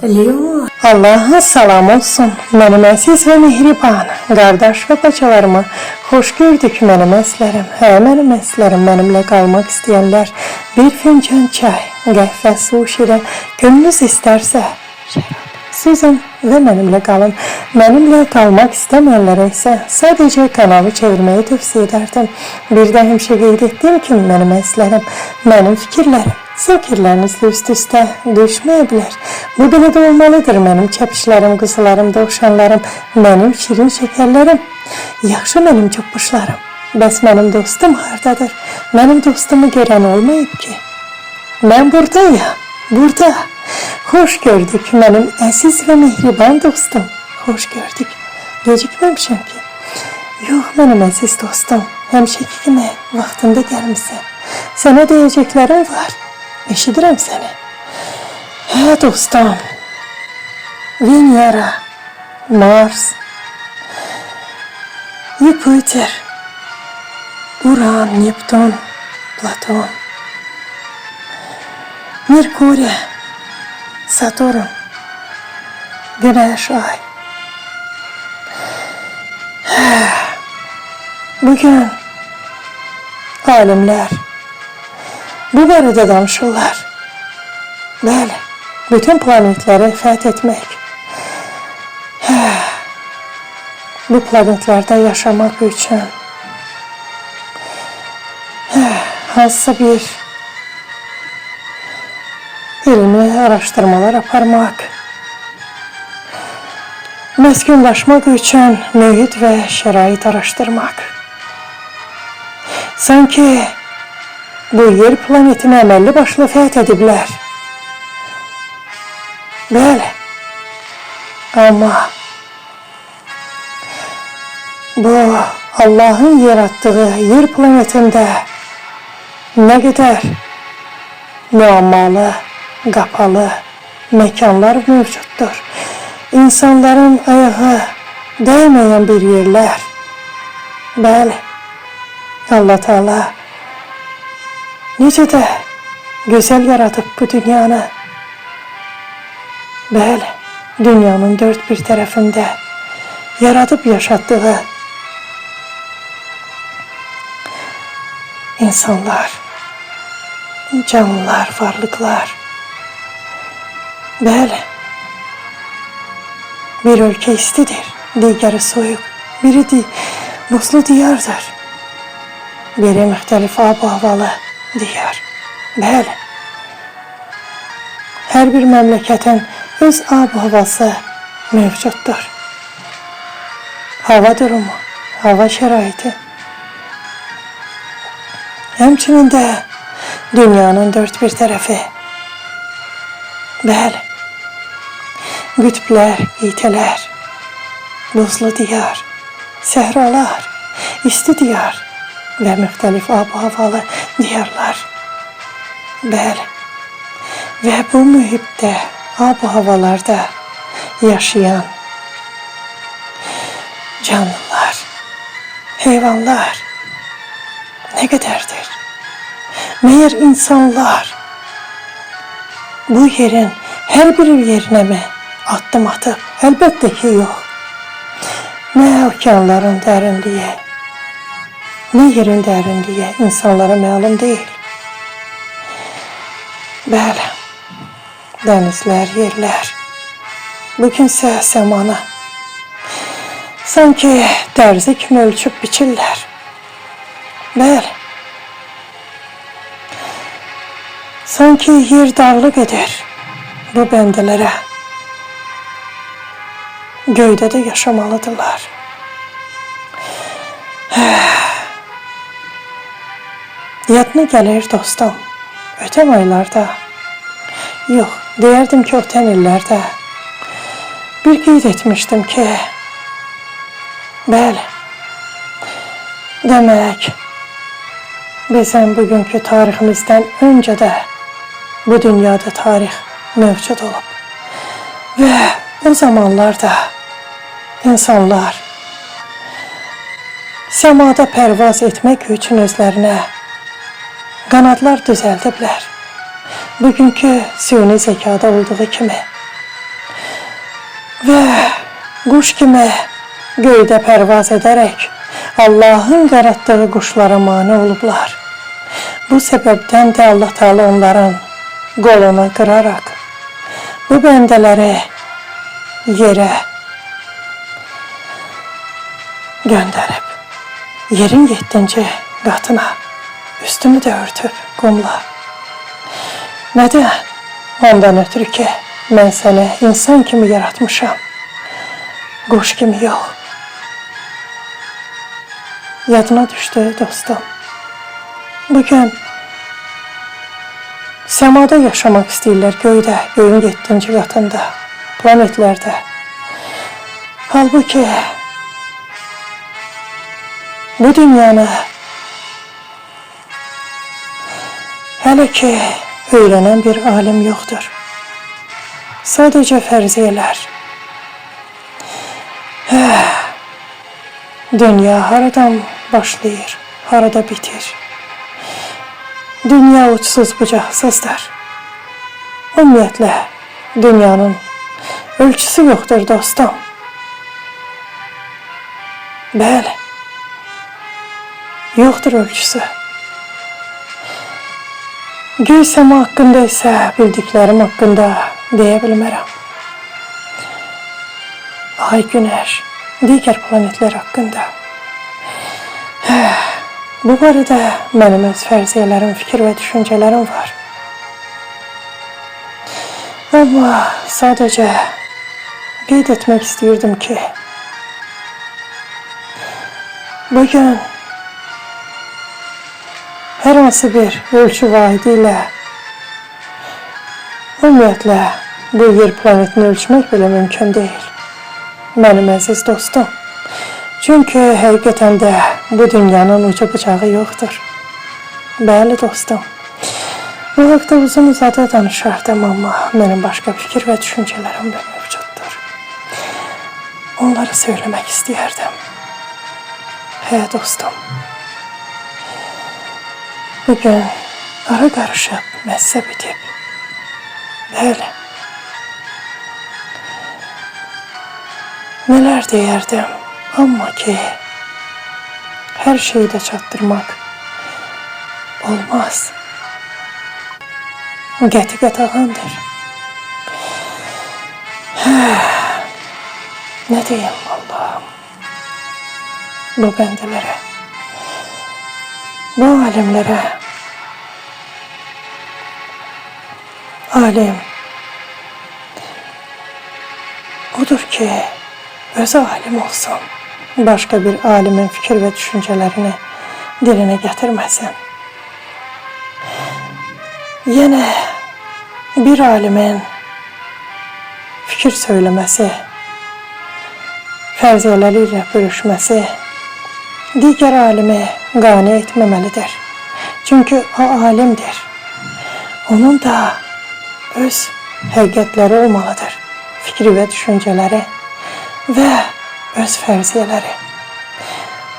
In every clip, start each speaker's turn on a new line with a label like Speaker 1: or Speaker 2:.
Speaker 1: Leo,
Speaker 2: Allah'a salam olsun. Mənim əziz və mehriban qardaş və bacılarımı xoş gördük mənim əzlərim. Mənim əzlərim, mənimlə qalmaq istəyənlər bir fincan çay, qəhvə, su, şirə, gönlünüz istərsə suzun və mənimlə qalın. Mənimlə qalmaq istəməyənlərə isə sadəcə kanalı çevirməyi tövsiyə edərdim. Bir də həmişə qeyd etdiyim kimi mənim əzlərim, mənim fikirlərim fikirlərinizlə üst-üstə düşməyə bilər. Bu belə də olmalıdır mənim çəpişlərim, qızlarım, dovşanlarım, mənim şirin şəkərlərim, yaxşı mənim çöpüşlərim. Bəs mənim dostum hardadır? Mənim dostumu görən olmayıb ki. Mən buradayım, burada. Xoş gördük mənim əziz və mehriban dostum. Xoş gördük. Gecikməmişəm ki. Yox mənim əziz dostum, həmişəki kimi vaxtında gəlmişsən. Sənə deyəcəklərim var. Eşidirəm səni. Hə dostum, Venera, Mars, Jupiter, Uran, Neptun, Platon, Merkuriy, Saturn, Güneş, Ay. Bugün alimlər bu barədə danışırlar. Bəli, bütün planetləri fəth etmək. Bu planetlərdə yaşamaq üçün hansısa bir elmi araşdırmalar aparmaq, məskunlaşmaq üçün mühit və şərait araşdırmaq. Sanki bu yer planetini əməlli başlı fəth ediblər. Bəli. Amma bu Allah'ın yarattığı yer planetində nə qədər muammalı, qapalı məkanlar mövcuddur. İnsanların ayağı dəyməyən bir yerlər. Bəli. Allah Teala necə də gözəl yaradıb bu dünyanı. Bəli, dünyanın dört bir tərəfində yaradıb yaşatdığı insanlar, canlılar, varlıqlar. Bəli, bir ölkə istidir, digəri soyuq, biri buzlu diyardır, biri müxtəlif ab-havalı diyar. Bəli, hər bir məmləkətin öz ab-havası mövcuddur. Hava durumu, hava şəraiti. Həmçinin də dünyanın dört bir tərəfi. Bəli, qütblər, qitələr, buzlu diyar, səhralar, isti diyar və müxtəlif ab-havalı diyarlar. Bəli, və bu mühitdə, ab-havalarda yaşayan canlılar, heyvanlar nə qədərdir? Məyər insanlar bu yerin hər bir yerinə mi addım atıb? Əlbəttə ki, yox. Nə okeanların dərinliyi, nə yerin dərinliyi insanlara məlum deyil. Bəli, dənizlər, yerlər, bugünsə səmanı sanki dərzi kimi ölçüb biçirlər. Bəli, sanki yer dağlıq edir bu bəndələrə. Göydə də yaşamalıdırlar. Yadına gəlir dostum, ötən aylarda, yox, deyərdim ki, ötən illərdə bir qeyd etmişdim ki, bəli, demək, bizim bugünkü tariximizdən öncə də bu dünyada tarix mövcud olub. Və o zamanlarda insanlar səmada pərvaz etmək üçün özlərinə qanadlar düzəldiblər. Bugünkü süni zekada olduğu kimi və quş kimi göydə pərvaz edərək Allahın yaratdığı quşlara mane olublar. Bu səbəbdən də Allah Teala onların qolunu qıraraq bu bəndələri yerə göndərib. Yerin 7-ci qatına üstünü də örtüb qumla. Nədən? Ondan ötürü ki, mən səni insan kimi yaratmışam, quş kimi yox. Yadına düşdü dostum. Bugün səmada yaşamaq istəyirlər, göydə, göyün 7-ci qatında, planetlərdə. Halbuki bu dünyanı hələ ki öyrənən bir alim yoxdur. Sadəcə fərziyyələr. Dünya haradan başlayır, harada bitir. Dünya uçsuz bucaqsızdır. Ümumiyyətlə, dünyanın ölçüsü yoxdur dostum. Bəli, yoxdur ölçüsü. Göy səma haqqında isə bildiklərim haqqında deyə bilmərəm. Ay, günəş, digər planetlər haqqında. Bu barədə mənim öz fərziyyələrim, fikir və düşüncələrim var. Amma sadəcə qeyd etmək istəyirdim ki, bugün hər hansı bir ölçü vahidi ilə ümumiyyətlə bu yer planetini ölçmək belə mümkün deyil. Mənim əziz dostum. Çünki həqiqətən də bu dünyanın ucu bucağı yoxdur. Bəli dostum. Bu haqda uzun uzadı danışardım, amma mənim başqa fikir və düşüncələrim də mövcuddur. Onları söyləmək istəyərdim. Dostum. Bugün ara qarışıb, məzə bitib. Bəli. Nələr deyərdim. Amma ki, hər şeyi də çatdırmaq olmaz. Qəti qatağandır. Nə deyim Allahım bu bəndələrə, bu alimlərə. Alim odur ki, özü alim olsun. Başqa bir alimin fikir və düşüncələrini dilinə gətirməsin. Yenə bir alimin fikir söyləməsi, fərziyyələri ilə bölüşməsi digər alimi qane etməməlidir. Çünki o alimdir. Onun da öz həqiqətləri olmalıdır. Fikri və düşüncələri və öz fərziyyələri.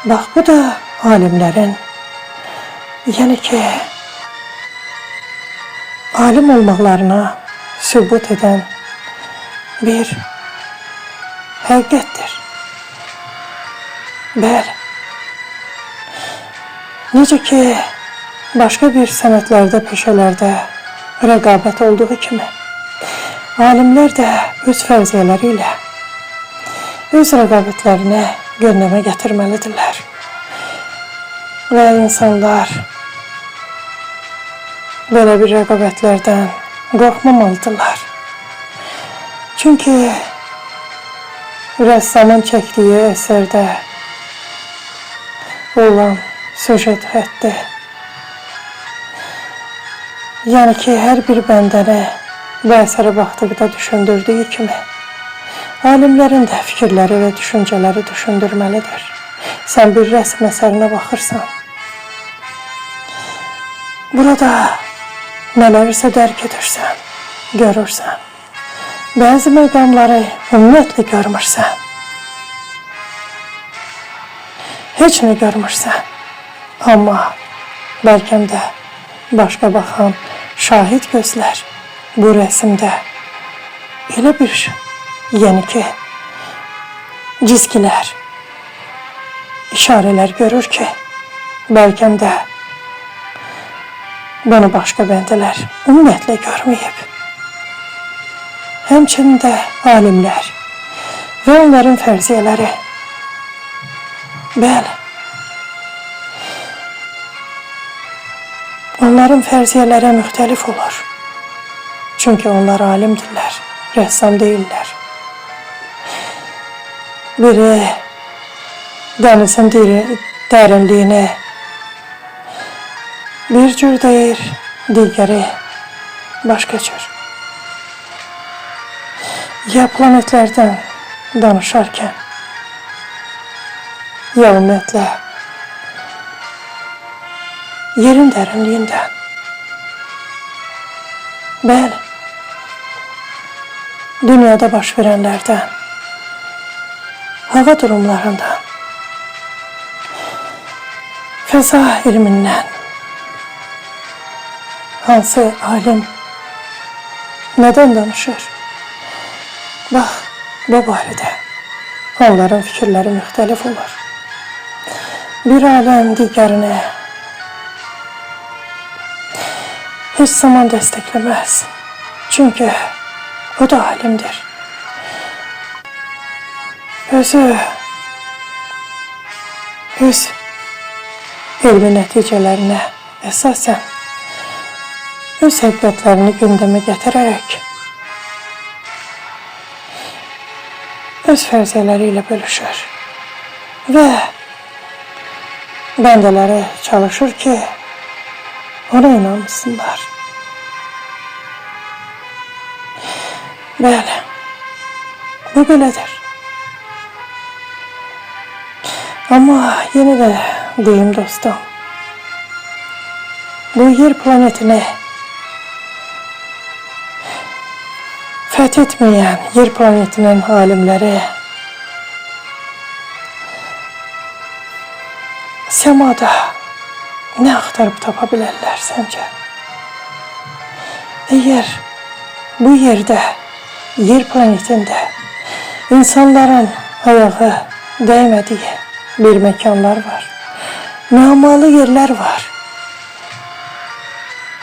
Speaker 2: Bax, bu da alimlərin, yəni ki, alim olmaqlarına sübut edən bir həqiqətdir. Bəli. Necə ki, başqa bir sənətlərdə, peşələrdə rəqabət olduğu kimi, alimlər də öz fərziyyələri ilə öz rəqabətlərini gündəmə gətirməlidirlər. Və insanlar belə bir rəqabətlərdən qorxmamalıdırlar. Çünki rəssamın çəkdiyi əsərdə olan süjet həddi, yəni ki, hər bir bəndəni bu əsərə baxdıqda düşündürdüyü kimi, alimlərin də fikirləri və düşüncələri düşündürməlidir. Sən bir rəsm əsərinə baxırsan, burada nələrsə dərk edirsən, görürsən. Bəzi məqamları ümumiyyətlə görmürsən. Heç nə görmürsən. Amma bəlkə də başqa baxan şahid gözlər bu rəsmdə elə bir yəni ki, cizgiler, işareler görür ki, belki de bunu başka bendeler ümumiyyətlə görməyib. Həmçinin də alimlər və onların fərziyələri. Bəli, onların fərziyələri müxtəlif olur. Çünki onlar alimdirlər, rəssam deyirlər. Biri dənizin dərinliyini bir cür deyir, digəri başqa cür. Ya planetlərdən danışarkən, ya ümumiyyətlə yerin dərinliyindən. Bəli, dünyada baş verənlərdən, hava durumlarından, fəza ilmindən, hansı alim nədən danışır? Bax, bu barədə onların fikirləri müxtəlif olur. Bir aləm digərini heç zaman dəstəkləməz. Çünki o da alimdir. Öz elmi nəticələrinə əsasən öz həqiqətlərini gündəmə gətirərək öz fərziyələri ilə bölüşür və bəndələri çalışır ki, ona inanmışsınlar. Bəli, bu belədir. Amma yenə də deyim dostum, bu yer planetini fəth etməyən yer planetinin alimləri səmada nə axtarıb tapa bilərlər səncə? Əgər bu yerdə, yer planetində insanların ayağı dəymədiyi bir məkanlar var, müəmmalı yerlər var.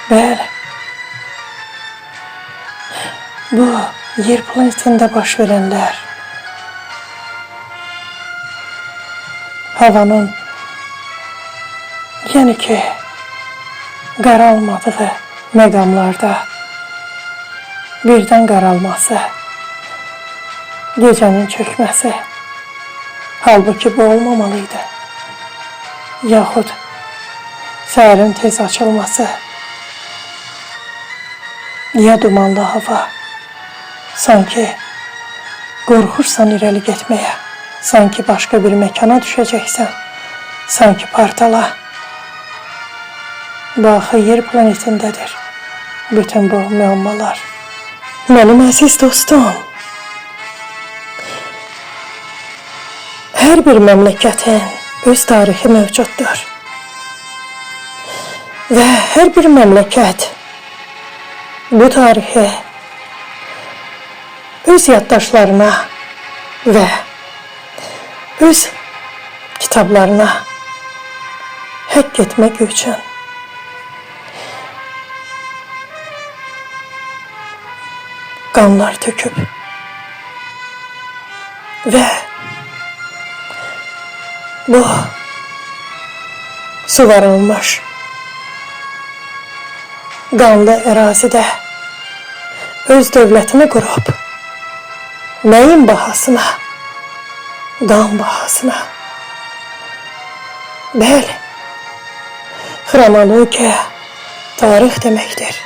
Speaker 2: Bəli, bu yer planetində baş verənlər havanın, yəni ki, qaralmadığı məqamlarda birdən qaralması, gecənin çökməsi, halbuki bu olmamalıydı. Yaxud səhərin tez açılması, ya dumanlı hava, sanki qorxursan irəli getməyə, sanki başqa bir məkana düşəcəksən, sanki partala. Baxı yer planetindədir bütün bu müəmmalar. Mənim əziz dostum, hər bir məmləkətin öz tarixi mövcuddur və hər bir məmləkət bu tarixi öz yaddaşlarına və öz kitablarına həkk etmək üçün qanlar töküb və bu suvarılmış qanlı ərazidə öz dövlətini qurub, nəyin bahasına? Qan bahasına. Bəli, xronologiya tarix deməkdir.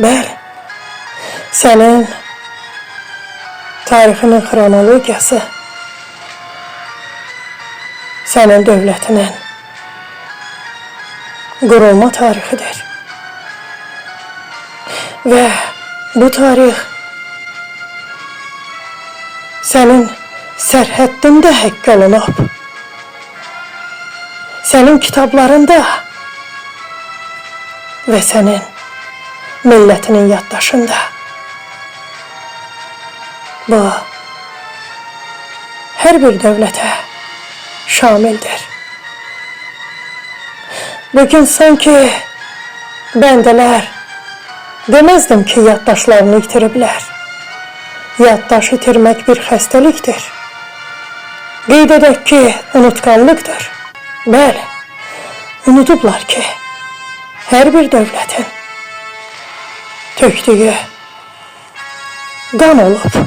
Speaker 2: Bəli, sənin tarixinin xronologiyası sənin dövlətinin qurulma tarixidir. Və bu tarix sənin sərhəddində həkk olunub, sənin kitablarında və sənin millətinin yaddaşında. Bu hər bir dövlətə şamildir. Bugün sanki bəndələr deməzdim ki, yaddaşlarını itiriblər. Yaddaş itirmək bir xəstəlikdir. Qeyd edək ki, unutqanlıqdır. Bəli, unudublar ki, hər bir dövlətin tökdüyü qan olub,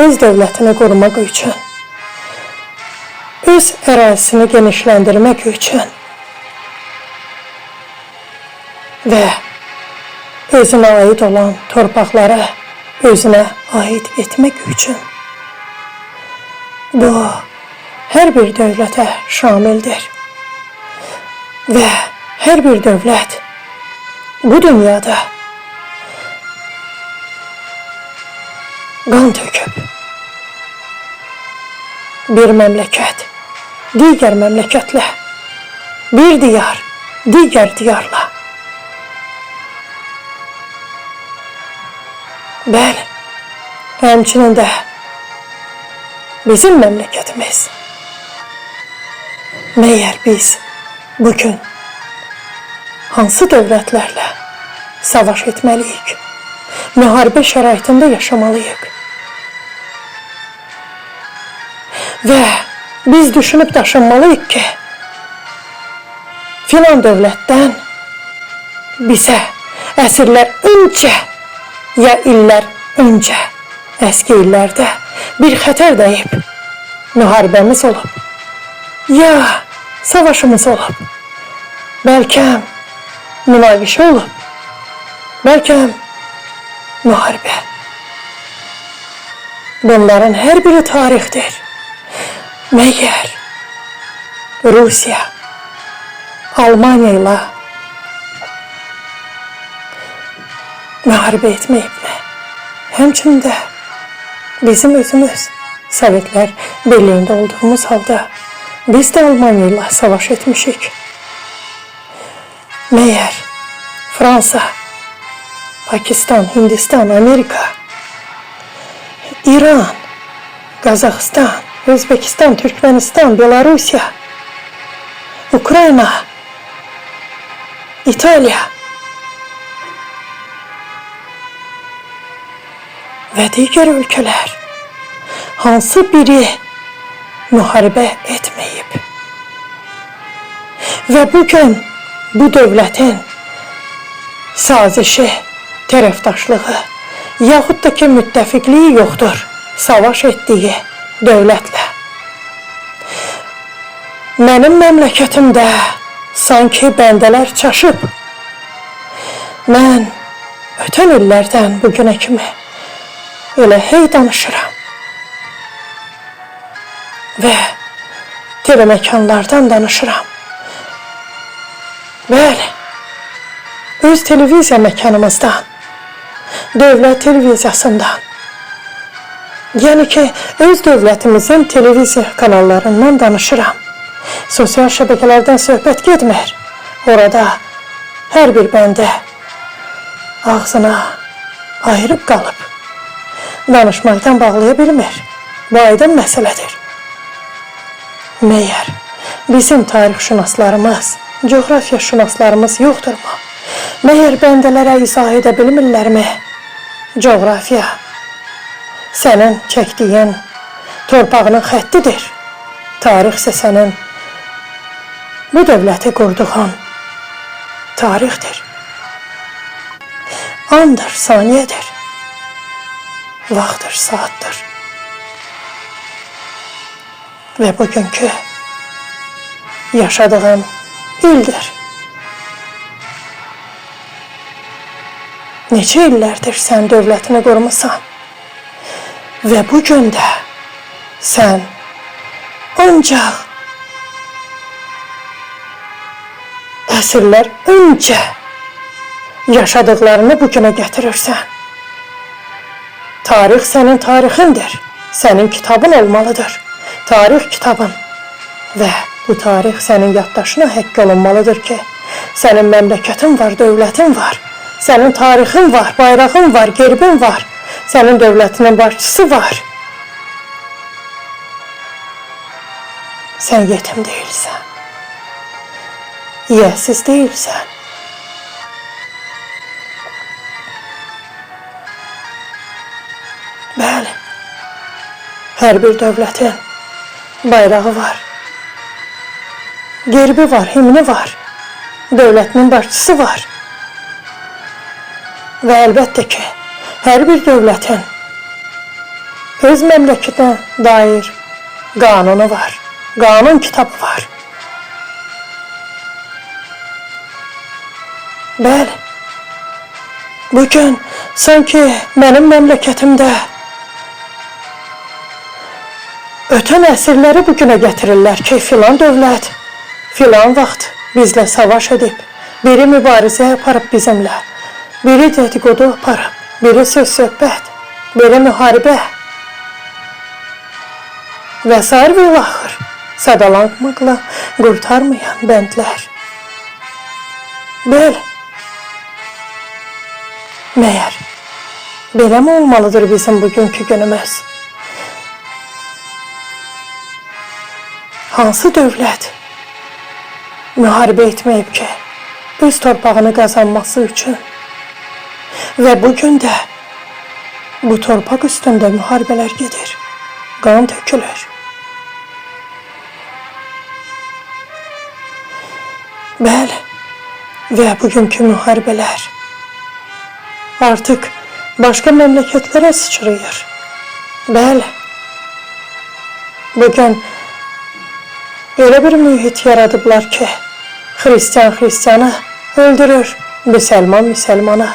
Speaker 2: öz dövlətini qorumaq üçün, öz ərazisini genişləndirmək üçün və özünə aid olan torpaqları özünə aid etmək üçün. Bu, hər bir dövlətə şamildir və hər bir dövlət bu dünyada qan töküb. Bir məmləkət digər məmləkətlə, bir diyar digər diyarla. Bəli, həmçinin də bizim məmləkətimiz. Məyər biz bugün hansı dövlətlərlə savaş etməliyik? Müharibə şəraitində yaşamalıyıq. Və biz düşünüb daşınmalıyıq ki, filan dövlətdən bizə əsrlər öncə ya illər öncə, əski illərdə bir xətər dəyib, müharibəmiz olub, ya savaşımız olub, bəlkə münaqişə olub, bəlkə müharibə. Bunların hər biri tarixdir. Məyər Rusiya, Almanya ilə müharibə etməyibmi? Həmçinin də bizim özümüz Sovetlər Birliyində olduğumuz halda biz də Almanya ilə savaş etmişik. Məyər Fransa, Pakistan, Hindistan, Amerika, İran, Qazaxıstan, Özbekistan, Türkmenistan, Belarusiya, Ukrayna, İtaliya və digər ölkələr hansı biri müharibə etməyib? Və bugün bu dövlətin sazişi, tərəfdaşlığı yaxud da ki müttəfiqliyi yoxdur savaş etdiyi dövlətlə. Mənim məmləkətimdə sanki bəndələr çaşıb. Mən ötən illərdən bugünə kimi elə hey danışıram. Və teleməkanlardan danışıram. Bəli, öz televiziya məkanımızdan, dövlət televiziyasından, yəni ki, öz dövlətimizin televiziya kanallarından danışıram. Sosial şəbəkələrdən söhbət getmir. Orada hər bir bəndə ağzına ayırıb qalıb. Danışmaqdan bağlaya bilmir. Bu aydın məsələdir. Məyər bizim tarixşünaslarımız, coğrafiyaşünaslarımız yoxdurmu? Məyər bəndələrə izah edə bilmirlərmi? Coğrafiya sənin çəkdiyin torpağının xəttidir. Tarix isə sənin bu dövləti qurduğun tarixdir. Andır, saniyədir. Vaxtdır, saatdir. Və bugünkü yaşadığın ildir. Neçə illərdir sən dövlətini qurmusan və bugün də sən ancaq əsrlər öncə yaşadıqlarını bugünə gətirirsən. Tarix sənin tarixindir, sənin kitabın olmalıdır, tarix kitabın. Və bu tarix sənin yaddaşına həkk olunmalıdır ki, sənin məmləkətin var, dövlətin var, sənin tarixin var, bayrağın var, gerbin var, sənin dövlətinin başçısı var. sən yetim deyilsən, yiyəsiz deyilsən. Bəli, hər bir dövlətin bayrağı var, gerbi var, himni var, dövlətinin başçısı var. Və əlbəttə ki, hər bir dövlətin öz məmləkətinə dair qanunu var, qanun kitabı var. Bəli, bugün sanki mənim məmləkətimdə ötən əsrləri bugünə gətirirlər ki, filan dövlət, filan vaxt bizlə savaş edib, biri mübarizə aparıb bizimlə, biri dedikodu aparıb, biri söz-söhbət, biri müharibə və sair və ilaxır sadalanmaqla qurtarmayan bəndlər. Belə, məyər beləmi olmalıdır bizim bugünkü günümüz? Hansı dövlət müharibə etməyib ki, öz torpağını qazanması üçün və bugün də bu torpaq üstündə müharibələr gedir, qan tökülür. Bəli, və bugünkü müharibələr artıq başqa məmləkətlərə sıçrayır. Bəli, bugün elə bir mühit yaradıblar ki, Xristiyan Xristiyanı öldürür, müsəlman müsəlmana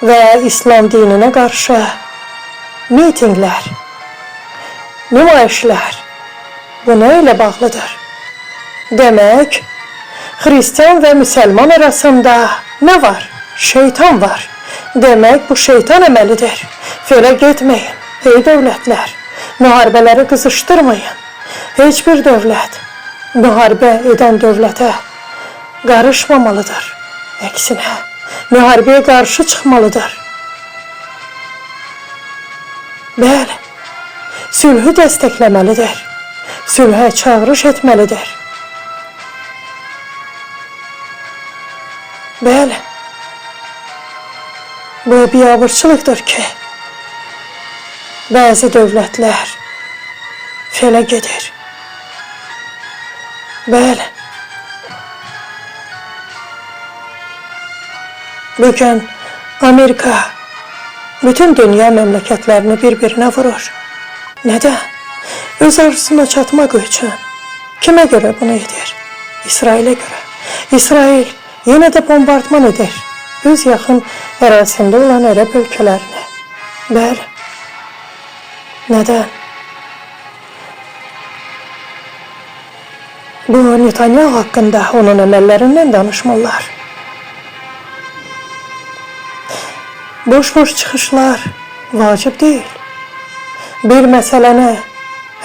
Speaker 2: və İslam dininə qarşı mitinglər, nümayişlər bu nə ilə bağlıdır? Demək, Xristiyan və müsəlman arasında nə var? Şeytan var. Demək, bu şeytan əməlidir. Belə getməyin, ey dövlətlər, müharibələri qızışdırmayın. Heç bir dövlət müharibə edən dövlətə qarışmamalıdır. Əksinə, müharibəyə qarşı çıxmalıdır. Bəli, sülhü dəstəkləməlidir. Sülhə çağırış etməlidir. Bəli, bu biabırçılıqdır ki, bəzi dövlətlər felə gedir. Bəli, bugün Amerika bütün dünya məmləkətlərini bir-birinə vurur. Nədən? Öz arzusuna çatmaq üçün. Kimə görə bunu edir? İsrailə görə. İsrail yenə də bombardman edir öz yaxın ərazisində olan ərəb ölkələrini. Bəli, nədən? Bu Netanyahu haqqında onun əməllərindən danışmırlar. Boş-boş çıxışlar vacib deyil. Bir məsələni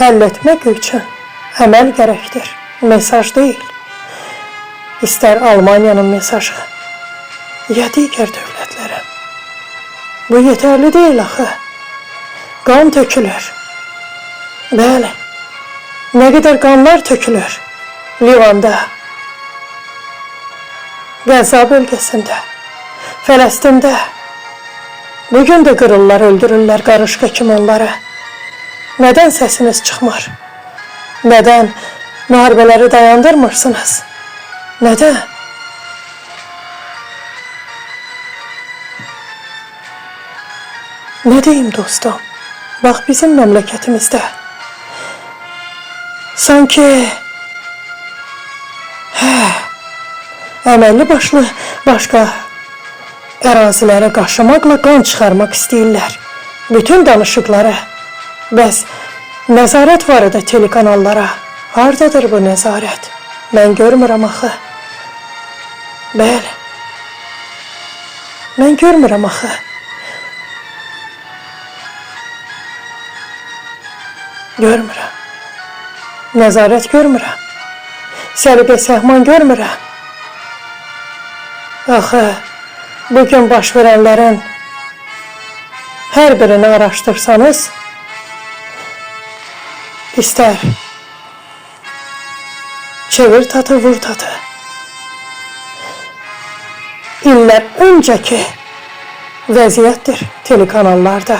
Speaker 2: həll etmək üçün əməl gərəkdir, mesaj deyil. İstər Almaniyanın mesajı, ya digər dövlətlərin. Bu yetərli deyil axı. Qan tökülür. Bəli, nə qədər qanlar tökülür Livanda, Qəzza bölgəsində, Fələstində. Bugün də qırırlar, öldürürlər qarışqa kimi onları. Nədən səsiniz çıxmır? Nədən müharibələri dayandırmırsınız? Nədən? Nə deyim dostum? Bax bizim məmləkətimizdə sanki əməlli başlı başqa ərazilərə qaşımaqla qan çıxarmaq istəyirlər. Bütün danışıqları. Bəs nəzarət var idi telekanallara. Hardadır bu nəzarət? Mən görmürəm axı. Bəli, mən görmürəm axı. Görmürəm. Nəzarət görmürəm. Səliqə səhman görmürəm. Axı, bugün baş verənlərin hər birini araşdırsanız, istər çevir tatı vur tatı. İllər öncəki vəziyyətdir telekanallarda.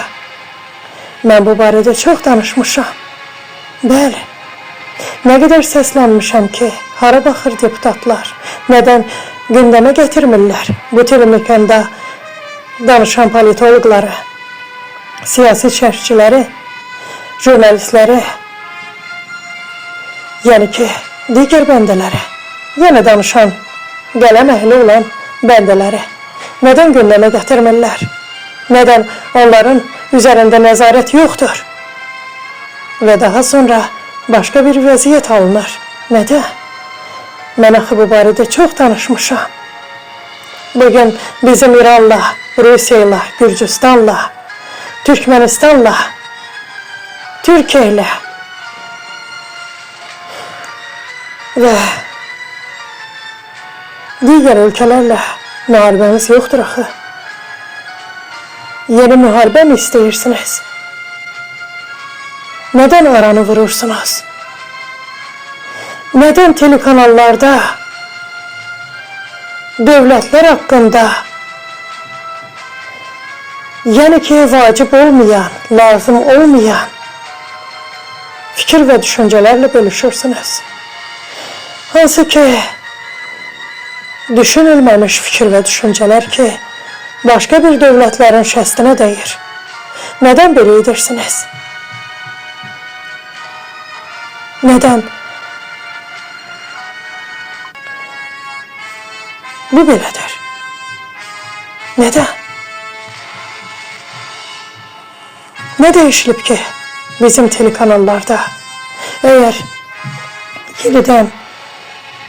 Speaker 2: Mən bu barədə çox danışmışam. Bəli, nə qədər səslənmişəm ki, hara baxır deputatlar, nədən gündəmə gətirmirlər bu telemekanda danışan politologları, siyasi şərhçiləri, jurnalistləri, yəni ki, digər bəndələri, yəni danışan, qələm əhli olan bəndələri nədən gündəmə gətirmirlər? Nədən onların üzərində nəzarət yoxdur? Və daha sonra başqa bir vəziyyət alınır. Nədən? Mən axı bu barədə çox danışmışam. Bugün bizim İranla, Rusiyayla, Gürcüstanla, Türkmenistanla, Türkiyə ilə və digər ölkələrlə müharibəmiz yoxdur axı. Yeni müharibə mi istəyirsiniz? Nədən aranı vurursunuz? Nədən telekanallarda dövlətlər haqqında, yəni ki, vacib olmayan, lazım olmayan fikir və düşüncələrlə bölüşürsünüz? Hansı ki, düşünülməmiş fikir və düşüncələr ki, başqa bir dövlətlərin şəstinə dəyir. Nədən belə edirsiniz? Nədən? Bu belədir. Nədən? Nə dəyişilib ki, bizim telekanallarda? Əgər yenidən,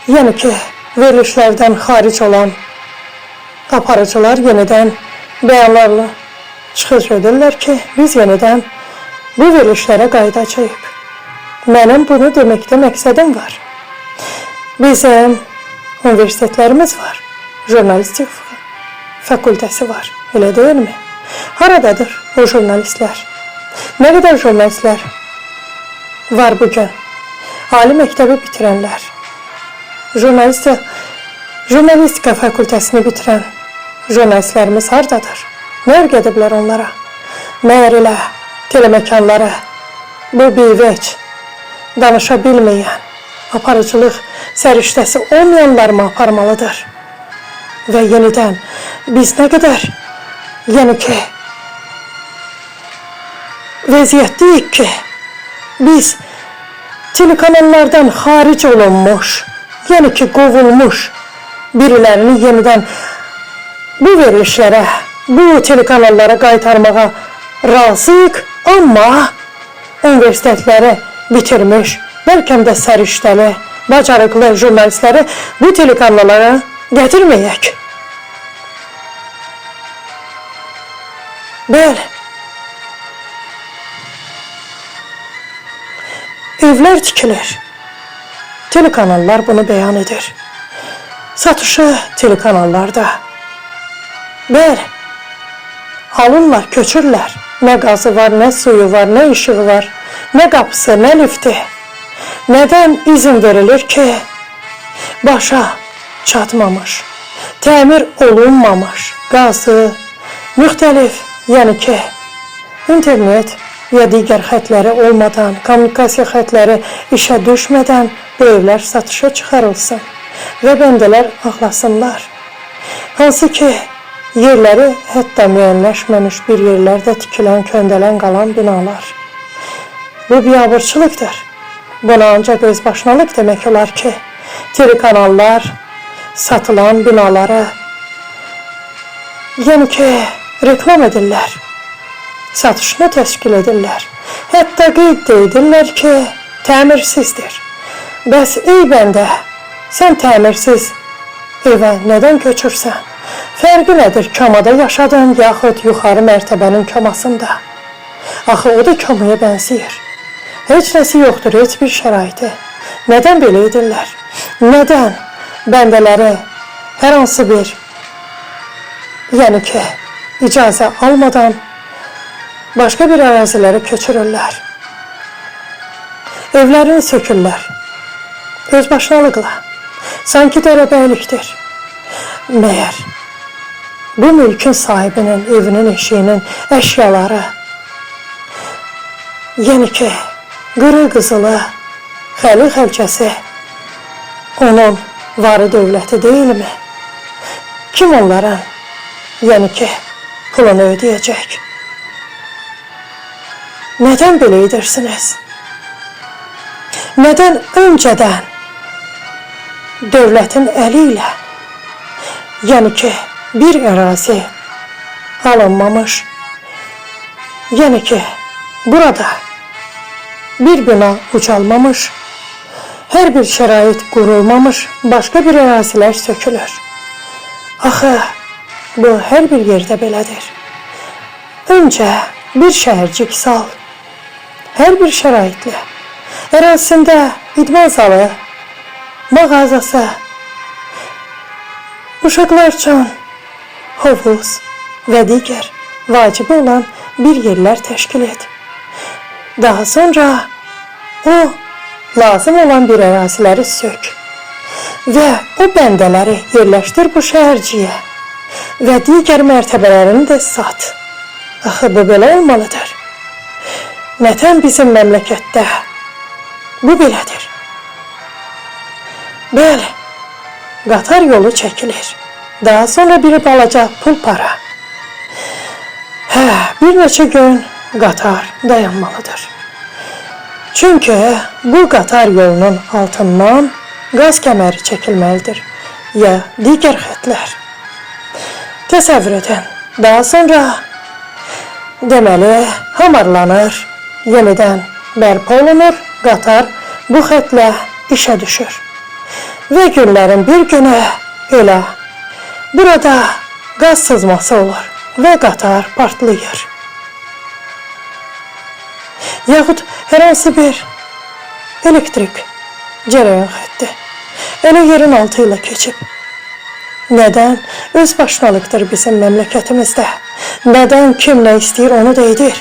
Speaker 2: yəni ki, verilişlərdən xaric olan aparıcılar yenidən bəyanlarla çıxış edirlər ki, biz yenidən bu verilişlərə qayıdacağıq. Mənim bunu deməkdə məqsədim var. Bizim universitetlərimiz var, jurnalistik fakültəsi var, elə deyilmi? Haradadır o jurnalistlər? Nə qədər jurnalistlər var bugün? Ali məktəbi bitirənlər, jurnalistika fakültəsini bitirən jurnalistlərimiz haradadır? Nə öyrədiblər onlara? Məyər elə telemekanlara bu bivəc, danışa bilməyən, aparıcılıq səriştəsi olmayanlar mı aparmalıdır? Və yenidən biz nə qədər, yəni ki, vəziyyətdəyik ki, biz telekanallardan xaric olunmuş, yəni ki, qovulmuş birilərini yenidən bu verilişlərə, bu telekanallara qaytarmağa razıyıq, amma universitetləri bitirmiş, bəlkə də səriştəli, bacarıqlı jurnalistləri bu telekanallara gətirməyək. Bəli, evlər tikilir. Telekanallar bunu bəyan edir. Satışı telekanallarda. Bəli, alırlar, köçürlər. Nə qazı var, nə suyu var, nə işığı var, nə qapısı, nə lifti. Nədən izin verilir ki, başa çatmamış, təmir olunmamış qazı, müxtəlif, yəni ki, internet ya digər xətləri olmadan, kommunikasiya xətləri işə düşmədən bu evlər satışa çıxarılsın və bəndələr ağlasınlar. Hansı ki, yerləri hətta müəyyənləşməmiş bir yerlərdə tikilən, köndələn qalan binalar. Bu biabırçılıqdır. Buna ancaq özbaşınalıq demək olar ki, telekanallar satılan binaları, yəni ki, reklam edirlər. Satışını təşkil edirlər. Hətta qeyd edirlər ki, təmirsizdir. Bəs ey bəndə, sən təmirsiz evə nədən köçürsən? Fərqi nədir kamada yaşadın, yaxud yuxarı mərtəbənin kamasında? Axı o da kamaya bənzəyir. Heç nəsi yoxdur, heç bir şəraiti. Nədən belə edirlər? Nədən bəndələri hər hansı bir, yəni ki, icazə almadan başqa bir ərazilərə köçürürlər. Evlərini sökürlər. özbaşınalıqla, sanki dərəbəylikdir. Məyər bu mülkün sahibinin evinin eşiğinin əşyaları, yəni ki, qırı qızılı, xəli xəlçəsi onun varı dövləti deyilmi? Kim onlara, yəni ki, pulunu ödəyəcək? Nədən belə edirsiniz? Nədən öncədən dövlətin əli ilə, yəni ki, bir ərazi alınmamış, yəni ki, burada bir bina ucalmamış, hər bir şərait qurulmamış, başqa bir ərazilər sökülür. Axı, bu hər bir yerdə belədir. Öncə bir şəhərcik sal, hər bir şəraitlə, ərazisində idman zalı, mağazası, uşaqlar üçün hovuz və digər vacibi olan bir yerlər təşkil et. Daha sonra o lazım olan bir əraziləri sök və o bəndələri yerləşdir bu şəhərciyə və digər mərtəbələrini də sat. Axı, bu belə olmalıdır. Nətən bizim məmləkətdə bu belədir? Bəli, qatar yolu çəkilir. Daha sonra bir balaca pul para. Bir neçə gün qatar dayanmalıdır. Çünki bu qatar yolunun altından qaz kəməri çəkilməlidir ya digər xətlər. Təsəvvür edin. Daha sonra deməli hamarlanır, yenidən bərpa olunur, qatar bu xətlə işə düşür. Və günlərin bir günü elə burada qaz sızması olur və qatar partlayır. Yaxud hər hansı bir elektrik cərəyan xətti elə yerin altı ilə keçib. Nədən özbaşınalıqdır bizim məmləkətimizdə? Nədən kim nə istəyir onu da edir?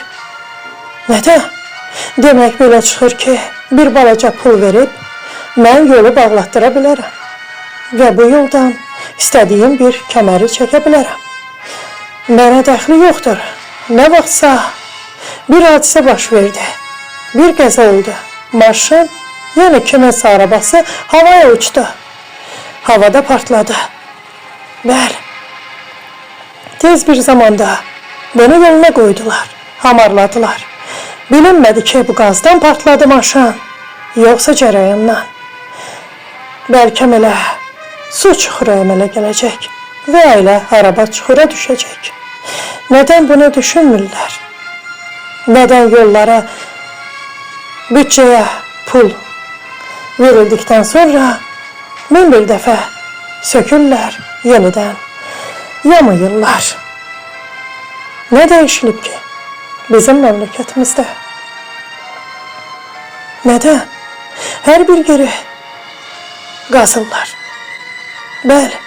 Speaker 2: Nədən? Demək belə çıxır ki, bir balaca pul verib mən yolu bağlatdıra bilərəm və bu yoldan istədiyim bir kəməri çəkə bilərəm. Mənə dəxli yoxdur. Nə vaxtsa bir hadisə baş verdi. Bir qəza oldu. Maşın, yəni kiminsə arabası havaya uçdu. Havada partladı. Bəli. Tez bir zamanda bunu yoluna qoydular, hamarladılar. Bilinmədi ki, bu qazdan partladı maşın, yoxsa cərəyandan. Bəlkə elə su çuxuru əmələ gələcək və elə araba çuxura düşəcək. Nədən bunu düşünmürlər? Nədən yollara, bütçəyə pul verildikdən sonra min bir dəfə sökürlər, yenidən yamayırlar? Nə dəyişilib ki bizim məmləkətimizdə? Nədən? Hər bir yeri qazırlar. Bəli,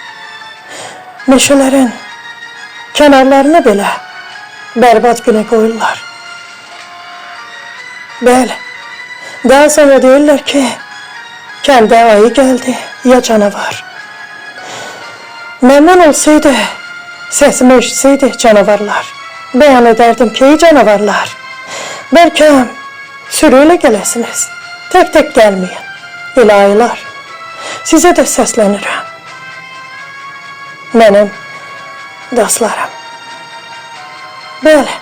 Speaker 2: meşələrin kənarlarına belə bərbad günə qoyurlar. Bəli, daha sonra deyirlər ki, kəndə ayı gəldi ya canavar. Məndən olsaydı, səsimi eşitsəydi canavarlar, bəyan edərdim ki, canavarlar, bəlkə sürü ilə gələsiniz, tək-tək gəlməyin, elə ayılar, sizə də səslənirəm. Mənim dostlarım. Bəli.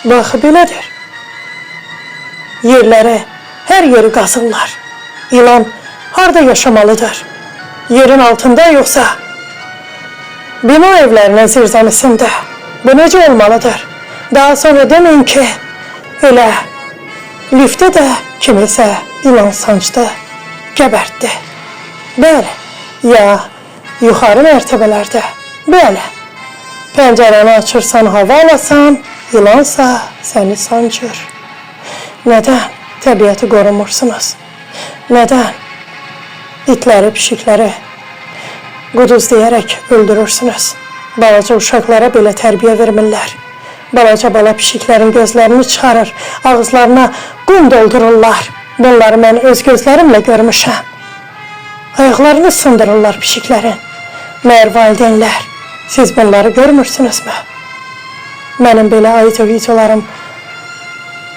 Speaker 2: Bax, belədir. Yerləri, hər yeri qazırlar. İlan harada yaşamalıdır? Yerin altında yoxsa bina evlərinin zirzəmisində? Bu necə olmalıdır? Daha sonra deməyin ki, elə liftə də kimisə ilan sancdı, gəbərtdi. Bəli, ya yuxarı mərtəbələrdə, bəli, pəncərəni açırsan, hava alasan, ilansa səni sancır. Nədən təbiəti qorumursunuz? Nədən itləri, pişikləri quduzlayaraq öldürürsünüz? Balaca uşaqlara belə tərbiyə vermirlər. Balaca bala pişiklərin gözlərini çıxarır, ağızlarına qum doldururlar. Bunları mən öz gözlərimlə görmüşəm. Ayaqlarını sındırırlar pişiklərin. Məyər valideynlər, siz bunları görmürsünüzmü? Mənim belə ayıcı-videolarım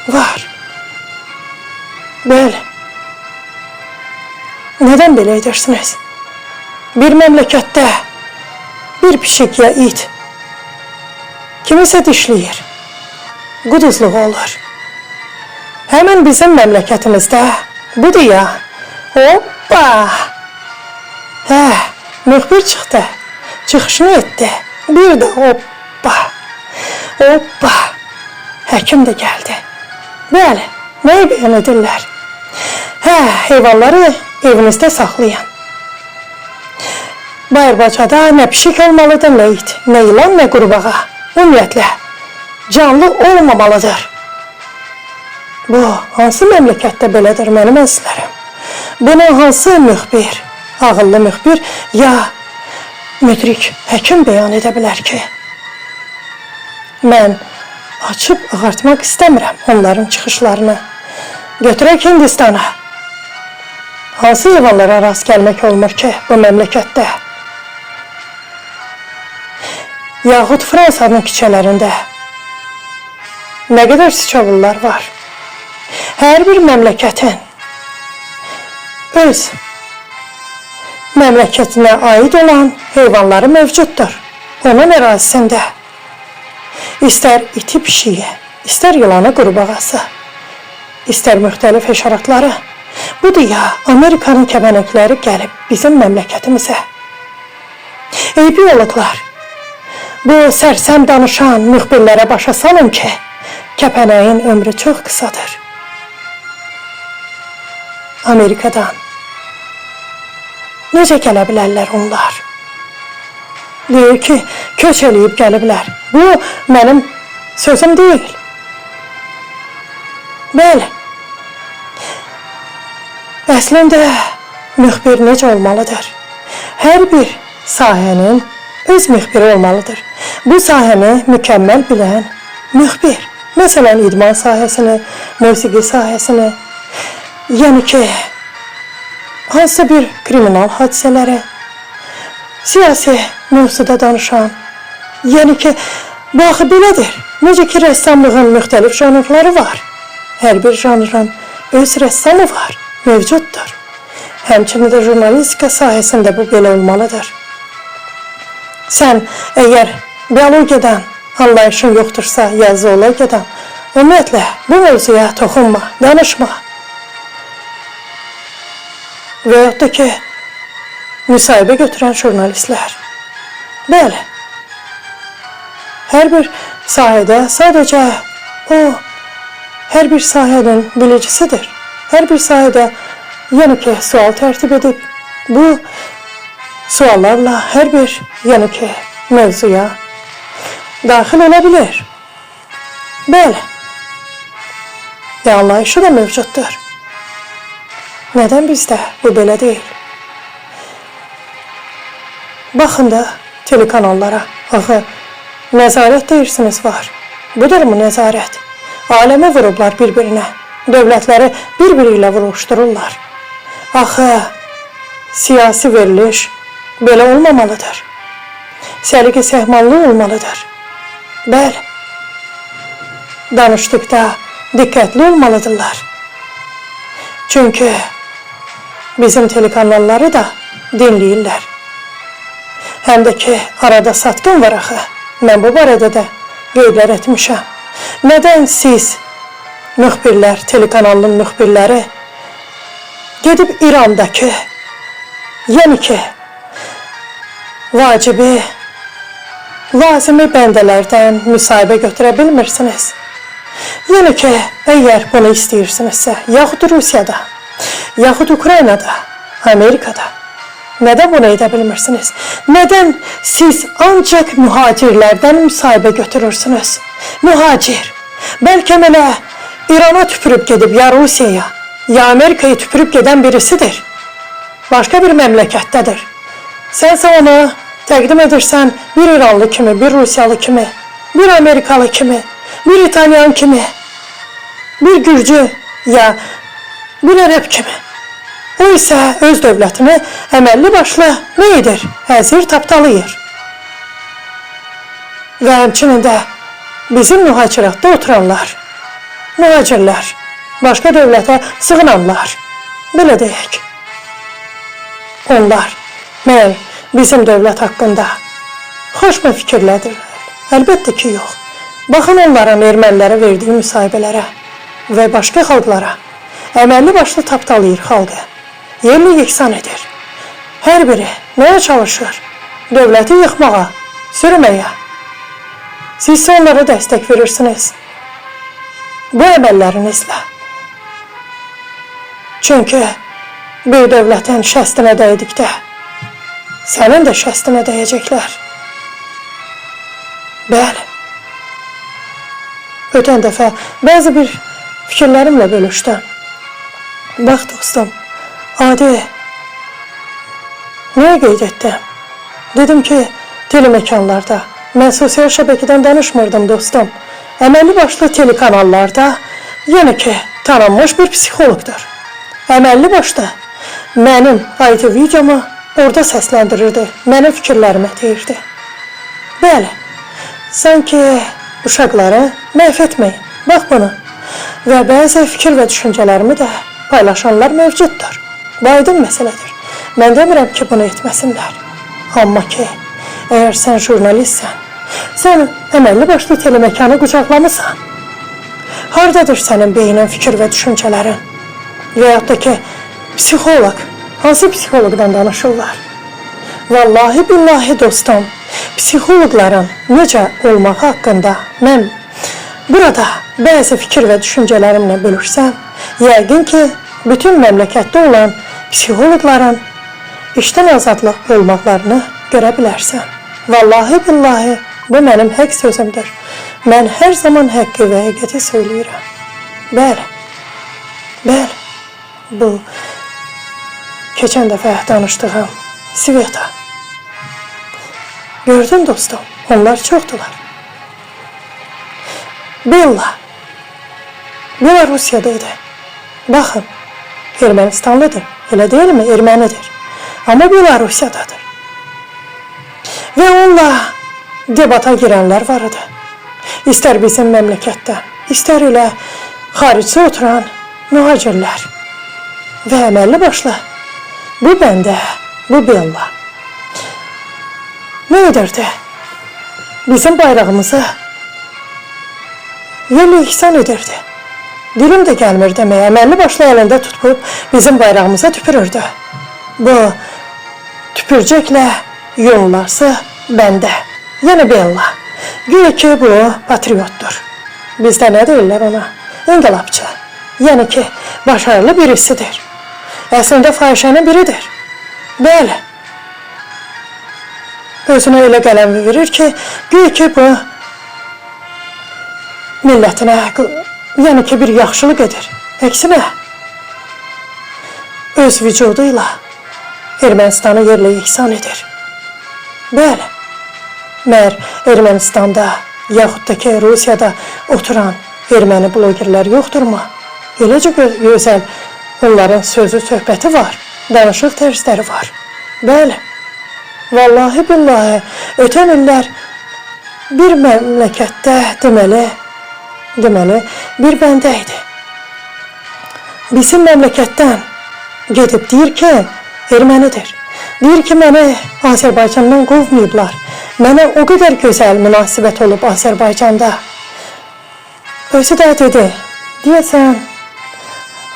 Speaker 2: var. Bəli. Nədən belə edirsiniz? Bir məmləkətdə bir pişik ya it kimisə dişləyir, quduzluğu olur. Həmin bizim məmləkətimizdə budur ya, hoppa! Hə, müxbir çıxdı, çıxışını etdi, bir də hoppa! Hoppa! Həkim də gəldi. Bəli, nəyi bəyan edirlər? Hə, heyvanları evinizdə saxlayın. Bayır-bacada nə pişik olmalıdır, nə it, nə ilan, nə qurbağa. Ümumiyyətlə, canlı olmamalıdır. Bu, hansı məmləkətdə belədir mənim əzizlərim? Bunu hansı müxbir, ağıllı müxbir ya müdrik həkim bəyan edə bilər ki? Mən açıb ağartmaq istəmirəm onların çıxışlarını. Götürək Hindistana. Hansı heyvanlara rast gəlmək olmur ki bu məmləkətdə? Yaxud Fransanın küçələrində nə qədər sıçovullar var? Hər bir məmləkətin öz məmləkətinə aid olan heyvanları mövcuddur. Onun ərazisində istər iti pişiyi, istər yılanı qurbağası, istər müxtəlif həşəratları. Budur ya, Amerikanın kəpənəkləri gəlib bizim məmləkətimizə. Eybi olublar. Bu sərsəm danışan müxbirlərə başa salın ki, kəpənəyin ömrü çox qısadır. Amerikadan necə gələ bilərlər onlar? Deyir ki, köç eləyib gəliblər. Bu, mənim sözüm deyil. Bəli. Əslində, müxbir necə olmalıdır? Hər bir sahənin öz müxbiri olmalıdır. Bu sahəni mükəmməl bilən müxbir. Məsələn, idman sahəsini, musiqi sahəsini, yəni ki, hansısa bir kriminal hadisələri, siyasi mövzuda danışan, yəni ki, bu axı belədir. Necə ki, rəssamlığın müxtəlif janrları var. Hər bir janrın öz rəssamı var, mövcuddur. Həmçinin də jurnalistika sahəsində bu belə olmalıdır. Sən əgər biologiyadan anlayışın yoxdursa, ya zoologiyadan, ümumiyyətlə bu mövzuya toxunma, danışma. Və yaxud da ki, müsahibə götürən jurnalistlər. Bəli, hər bir sahədə sadəcə o, hər bir sahənin bilicisidir. Hər bir sahədə, yəni ki, sual tərtib edib, bu suallarla hər bir, yəni ki, mövzuya daxil ola bilir. Bəli, anlayışı da mövcuddur. Nədən bizdə bu belə deyil? Baxın da telekanallara, axı, nəzarət deyirsiniz var. Budur mu nəzarət? Aləmi vurublar bir-birinə, dövlətləri bir-biri ilə vuruşdururlar. Axı, siyasi veriliş belə olmamalıdır. Səliqə səhmanlı olmalıdır. Bəli, danışdıqda diqqətli olmalıdırlar. Çünki bizim telekanalları da dinləyirlər. Həm də ki, arada satqın var axı. Mən bu barədə də qeydlər etmişəm. Nədən siz, müxbirlər, telekanalın müxbirləri, gedib İrandakı, yəni ki, vacibi, lazımi bəndələrdən müsahibə götürə bilmirsiniz? Yəni ki, əgər bunu istəyirsinizsə, yaxud Rusiyada, yaxud Ukraynada, Amerikada, nədən bunu edə bilmirsiniz? Nədən siz ancaq mühacirlərdən müsahibə götürürsünüz? Mühacir, bəlkə mənə İrana tüpürüb gedib, ya Rusiyaya, ya Amerikaya tüpürüb gedən birisidir. Başqa bir məmləkətdədir. Sənsə onu təqdim edirsən bir İranlı kimi, bir Rusiyalı kimi, bir Amerikalı kimi, bir İtalyan kimi, bir Gürcü ya bir ərəb kimi. O isə öz dövlətini əməlli başlı nə edir? Həzir tapdalayır. Və həmçinin də bizim mühacirətdə oturanlar, mühacirlər, başqa dövlətə sığınanlar, belə deyək. Onlar bizim dövlət haqqında xoşma fikirlədirlər. Əlbəttə ki, yox. Baxın onların ermənilərə verdiyi müsahibələrə və başqa xalqlara əməlli başlı tapdalayır xalqı. Yerli yeksan edir. Hər biri nəyə çalışır? Dövləti yıxmağa, sürməyə. Siz isə onlara dəstək verirsiniz. Bu əməllərinizlə. Çünki bir dövlətin şəstinə dəydikdə, sənin də şəstinə dəyəcəklər. Bəli. Ötən dəfə bəzi bir fikirlərimlə bölüşdüm. Bax dostum, adi nəyə qeyd etdim? Dedim ki, telemekanlarda, mən sosial şəbəkədən danışmırdım dostum. Əməlli başlı telekanallarda, yəni ki, tanınmış bir psixologdur. Əməlli başlı mənim IT videomu orada səsləndirirdi, mənim fikirlərimi deyirdi. Bəli, sanki uşaqları məhv etməyin, bax bunu. Və bəzi fikir və düşüncələrimi də paylaşanlar mövcuddur. Bu aydın məsələdir. Mən demirəm ki, bunu etməsinlər. Amma ki, əgər sən jurnalistsən, sən əməlli başlı telemekanı qucaqlamısan. Haradadır sənin beynin, fikir və düşüncələrin? Və yaxud da ki, psixoloq, hansı psixoloqdan danışırlar? Vallahi billahi dostum, psixoloqların necə olmaq haqqında mən burada bəzi fikir və düşüncələrimlə bölürsəm, yəqin ki, bütün məmləkətdə olan psixoloqların işdən azadlıq olmaqlarını görə bilərsən. Vallahi billahi, bu mənim həq sözümdür. Mən hər zaman həqqi və həqiqəti söyləyirəm. Bəli, bəli, bu keçən dəfə danışdığım Sveta. Gördün dostum, onlar çoxdular. Bella, Belarusiyada idi. Baxın, Ermənistanlıdır, elə deyilmi? Ermənidir. Amma Belarusiyadadır. Və onunla debata girənlər var idi. İstər bizim məmləkətdən, istər elə xaricdə oturan mühacirlər. Və əməlli başlı, bu bəndə, bu Bella. Nə edirdi? Bizim bayrağımızı yerlə yeksan edirdi. Dilim də gəlmir deməyə, əməlli başlı əlində tutub bizim bayrağımıza tüpürürdü. Bu tüpürcəklə yollarsa bəndə, yəni Bella. Güya ki, bu patriotdur. Bizdə nə deyirlər ona? İnqilabçı. Yəni ki, başarılı birisidir. Əslində fahişənin biridir. Bəli. Özünə elə qələm verir ki, güya ki, bu millətinə, yəni ki, bir yaxşılıq edir. Əksinə, öz vücuduyla Ermənistanı yerlə yeksan edir. Bəli, məyər Ermənistanda, yaxud da ki, Rusiyada oturan erməni blogerlər yoxdurmu? Eləcə gözəl onların sözü, söhbəti var, danışıq tərzləri var. Bəli, vallahi billahi, ötən illər bir məmləkətdə deməli, bir bəndə idi. Bizim məmləkətdən gedib deyir ki, ermənidir. Deyir ki, məni Azərbaycandan qovmayıblar. Mənə o qədər gözəl münasibət olub Azərbaycanda. Özü də dedi, deyəsən,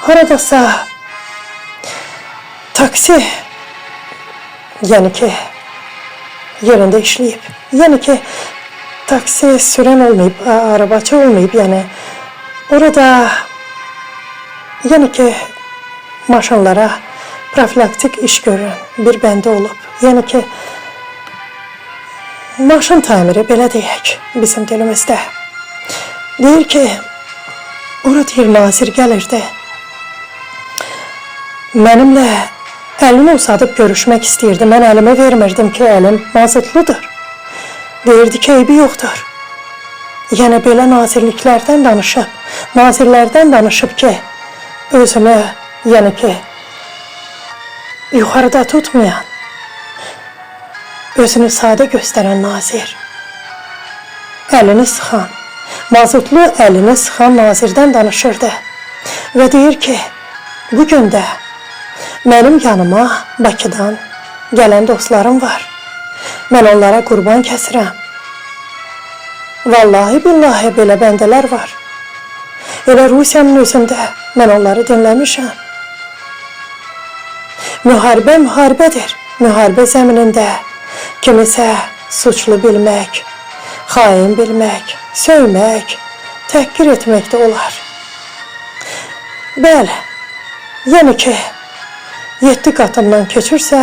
Speaker 2: haradasa taksi, yəni ki, yerində işləyib. Yəni ki, taksi sürən olmayıb, arabaçı olmayıb, yəni. Orada, yəni ki, maşınlara profilaktik iş görən bir bəndə olub. Yəni ki, maşın tamiri, belə deyək, bizim dilimizdə. Deyir ki, orada deyir, nazir gəlirdi. Mənimlə əlini uzadıb görüşmək istəyirdi. Mən əlimi vermirdim ki, əlim mazıtlıdır. Deyirdi ki, eybi yoxdur. Yəni, belə nazirliklərdən danışıb ki, özünü Yəni ki, yuxarıda tutmayan, özünü sadə göstərən nazir, əlini sıxan, mazutlu əlini sıxan nazirdən danışırdı və deyir ki, bugün də mənim yanıma Bakıdan gələn dostlarım var. Mən onlara qurban kəsirəm. Vallahi billahi belə bəndələr var. Elə Rusiyanın özündə mən onları dinləmişəm. Müharibə müharibədir. Müharibə zəminində kimisə suçlu bilmək, xain bilmək, söymək, təhqir etmək də olar. Bəli, yəni ki, 7 qatından keçirsə,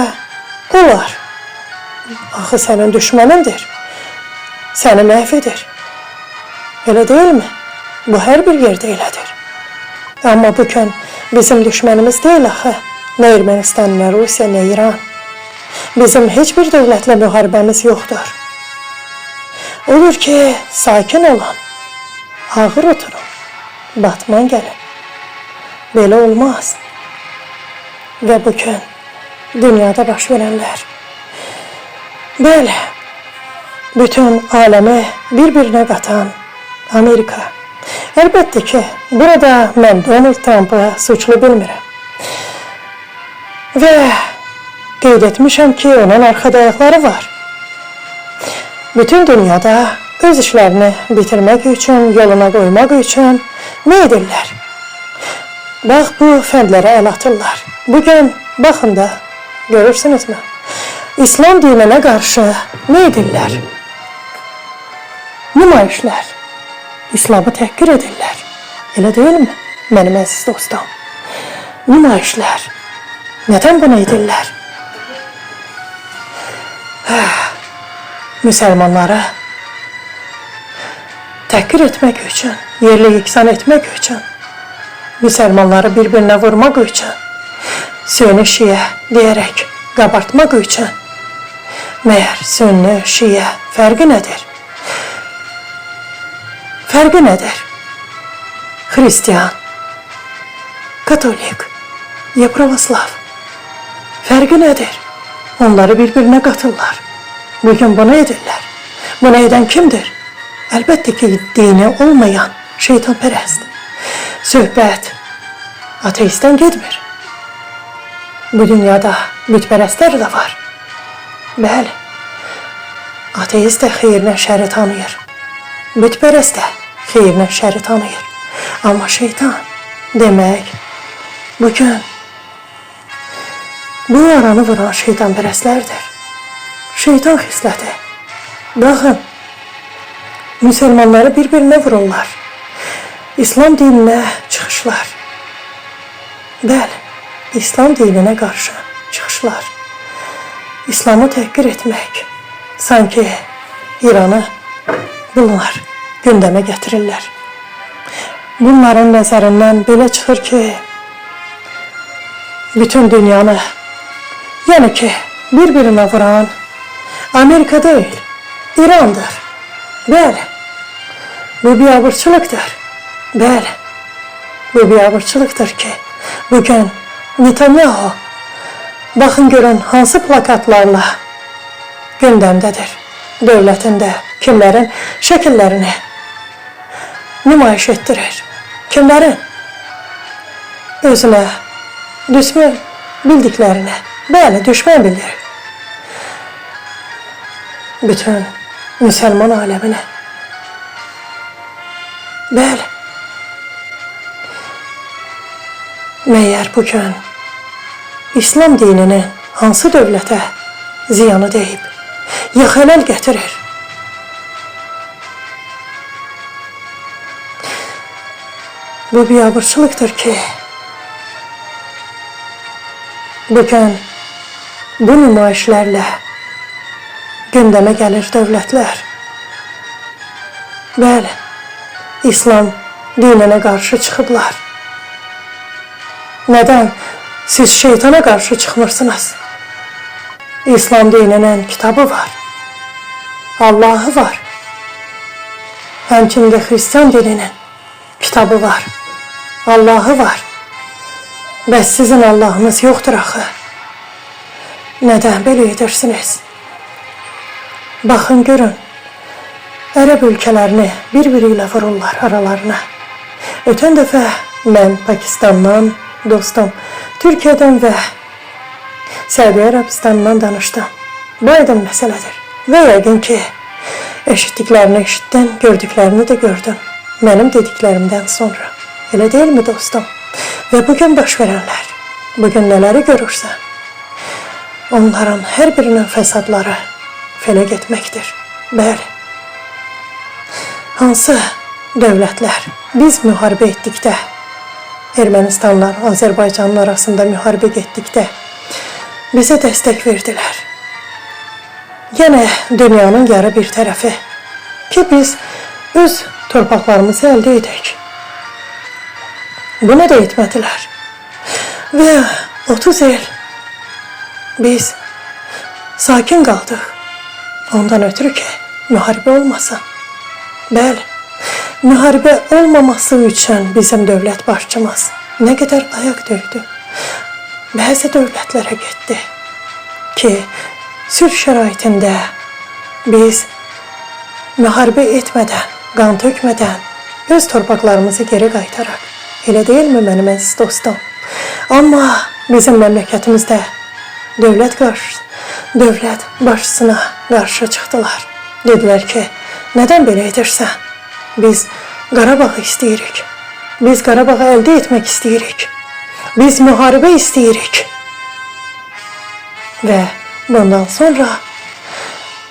Speaker 2: olar. Axı sənin düşmənindir, səni məhv edir. Elə deyilmi? Bu hər bir yerdə elədir. Amma bugün bizim düşmənimiz deyil axı. Nə Ermənistan, nə Rusiya, nə İran. Bizim heç bir dövlətlə müharibəmiz yoxdur. Olur ki, sakin olun, ağır oturun, batman gəlin. Belə olmaz. Və bugün dünyada baş verənlər, bəli, bütün aləmi bir-birinə qatan Amerika. Əlbəttə ki, burada mən Donald Trump'ı suçlu bilmirəm. Və qeyd etmişəm ki, onun arxada ayaqları var. Bütün dünyada öz işlərini bitirmək üçün, yoluna qoymaq üçün nə edirlər? Bax, bu fəndlərə əl atırlar. Bugün, baxın da, görürsünüzmü? İslam dininə qarşı nə edirlər? Nümayişlər. İslamı təhqir edirlər. Elə deyilmi, mənim əziz dostum? Nümayişlər. Nədən bunu edirlər? Müsəlmanları təhqir etmək üçün, yerli yeksan etmək üçün, müsəlmanları bir-birinə vurmaq üçün, Sünni şiə deyərək qabartmaq üçün, məyər Sünni şiə fərqi nədir? Fərqi nədir? Xristiyan, katolik, ya pravoslav. Fərqi nədir? Onları bir-birinə qatırlar. Bugün bunu edirlər. Bunu edən kimdir? Əlbəttə ki, dini olmayan şeytanpərəst. Söhbət ateistdən getmir. Bu dünyada bütpərəstlər də var. Bəli, ateist də xeyrinə şəri tanıyır. Bütpərəst də xeyrinə şəri tanıyır. Amma şeytan demək, bugün bu aranı vuran şeytanpərəstlərdir. Şeytan xisləti. Baxın, müsəlmanları bir-birinə vururlar. İslam dininə çıxışlar. Bəli, İslam dininə qarşı çıxışlar. İslamı təhqir etmək, sanki İranı bunlar gündəmə gətirirlər. Bunların nəzərindən belə çıxır ki, bütün dünyanı, yəni ki, bir-birinə vuran Amerika deyil, İrandır. Bəli, bu biabırçılıqdır. Bəli, bu biabırçılıqdır ki, bugün Netanyahu, baxın görün hansı plakatlarla gündəmdədir. Dövlətində kimlərin şəkillərini nümayiş etdirir. Kimlərin özünə düşmən bildiklərini, bəli, düşmən bilir. Bütün müsəlman aləminə. Bəli. Məyər bugün İslam dininin hansı dövlətə ziyanı deyib, ya xələl gətirir? Bu biabırçılıqdır ki, bugün bu nümayişlərlə gündəmə gəlir dövlətlər. Bəli, İslam dininə qarşı çıxıblar. Nədən siz şeytana qarşı çıxmırsınız? İslam dininin kitabı var, Allahı var. Həmçində Xristiyan dininin kitabı var, Allahı var. Bəs sizin Allahınız yoxdur axı. Nədən belə edirsiniz? Baxın, görün. Ərəb ölkələrini bir-biri ilə vururlar aralarına. Ötən dəfə mən Pakistandan, dostum, Türkiyədən və Səudiyyə Ərəbistanından danışdım. Bu aydın məsələdir. Və yəqin ki, eşitdiklərini eşitdin, gördüklərini də gördün. Mənim dediklərimdən sonra. Elə deyilmi dostum? Və bugün baş verənlər, bugün nələri görürsən? Onların hər birinin fəsadları fələk etməkdir. Bəli. Hansı dövlətlər biz müharibə etdikdə, Ermənistanlar, Azərbaycanın arasında müharibə getdikdə bizə dəstək verdilər. Yenə dünyanın yarı bir tərəfi ki, biz öz torpaqlarımızı əldə edək. Bunu da etmədilər. Və 30 il biz sakin qaldıq. Ondan ötürü ki, müharibə olmasın. Bəli, müharibə olmaması üçün bizim dövlət başçımız nə qədər ayaq döydü. Bəzi dövlətlərə getdi ki, sülh şəraitində biz müharibə etmədən, qan tökmədən öz torpaqlarımızı geri qaytaraq. Elə deyilmi mənim əziz dostum? Amma bizim məmləkətimizdə dövlət başçısına qarşı çıxdılar. Dedilər ki, nədən belə edirsən? Biz Qarabağı istəyirik. Biz Qarabağı əldə etmək istəyirik. Biz müharibə istəyirik. Və bundan sonra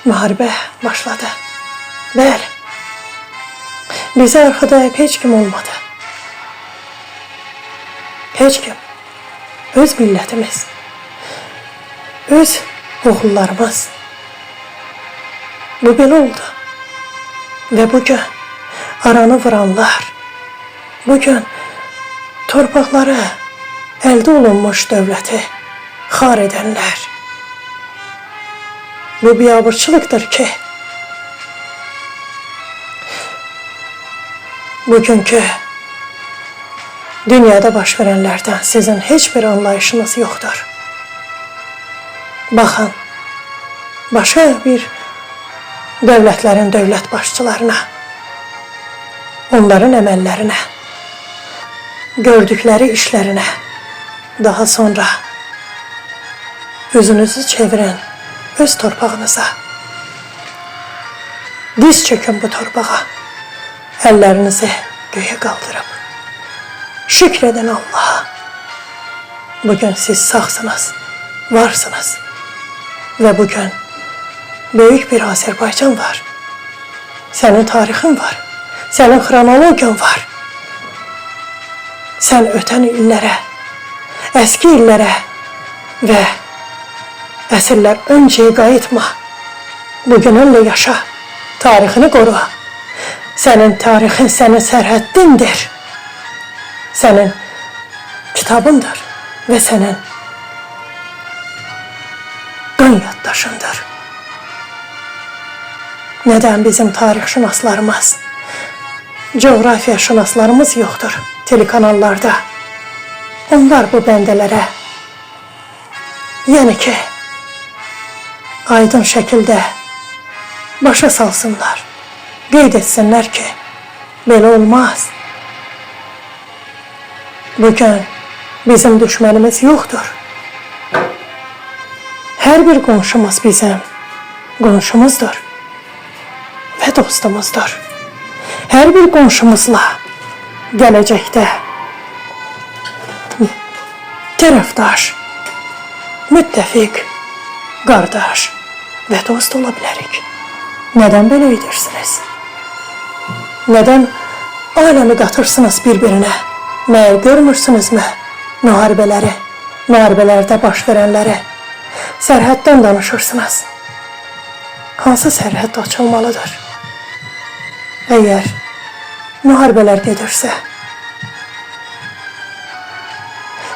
Speaker 2: müharibə başladı. Bəli, bizə arxada heç kim olmadı. Heç kim. Öz millətimiz, öz oğullarımız. Bu belə oldu. Və bugün aranı vuranlar, bugün torpaqları əldə olunmuş dövləti xar edənlər. Bu biabırçılıqdır ki, bugünkü dünyada baş verənlərdən sizin heç bir anlayışınız yoxdur. Baxın, başqa bir dövlətlərin dövlət başçılarına, onların əməllərinə, gördükləri işlərinə, daha sonra özünüzü çevirin öz torpağınıza. Diz çökün bu torpağa, əllərinizi göyə qaldırıb. Şükr edin Allah'a. Bugün siz sağsınız, varsınız. Ve bugün büyük bir Azerbaycan var. Senin tarixin var. Senin kronologiyan var. Sen öten illere, eski illere ve əsrlər öncəyə qayıtma. Bugününlə yaşa, tarixini qoru. Senin tarixin senin sərhəddindir. Senin kitabındır ve senin qan yaddaşındır. Neden bizim tarixşünaslarımız, coğrafiyaşünaslarımız yoxdur telekanallarda? Onlar bu bəndələrə, yəni ki, aydın şəkildə başa salsınlar, qeyd etsinlər ki, belə olmaz. Bugün bizim düşmənimiz yoxdur. Hər bir qonşumuz bizim qonşumuzdur və dostumuzdur. Hər bir qonşumuzla gələcəkdə tərəfdaş, müttəfiq, qardaş və dost ola bilərik. Nədən belə edirsiniz? Nədən aləmi qatırsınız bir-birinə? Məyər görmürsünüzmü müharibələri, müharibələrdə baş verənləri? Sərhəddən danışırsınız. Hansı sərhəd açılmalıdır? Əgər müharibələr gedirsə,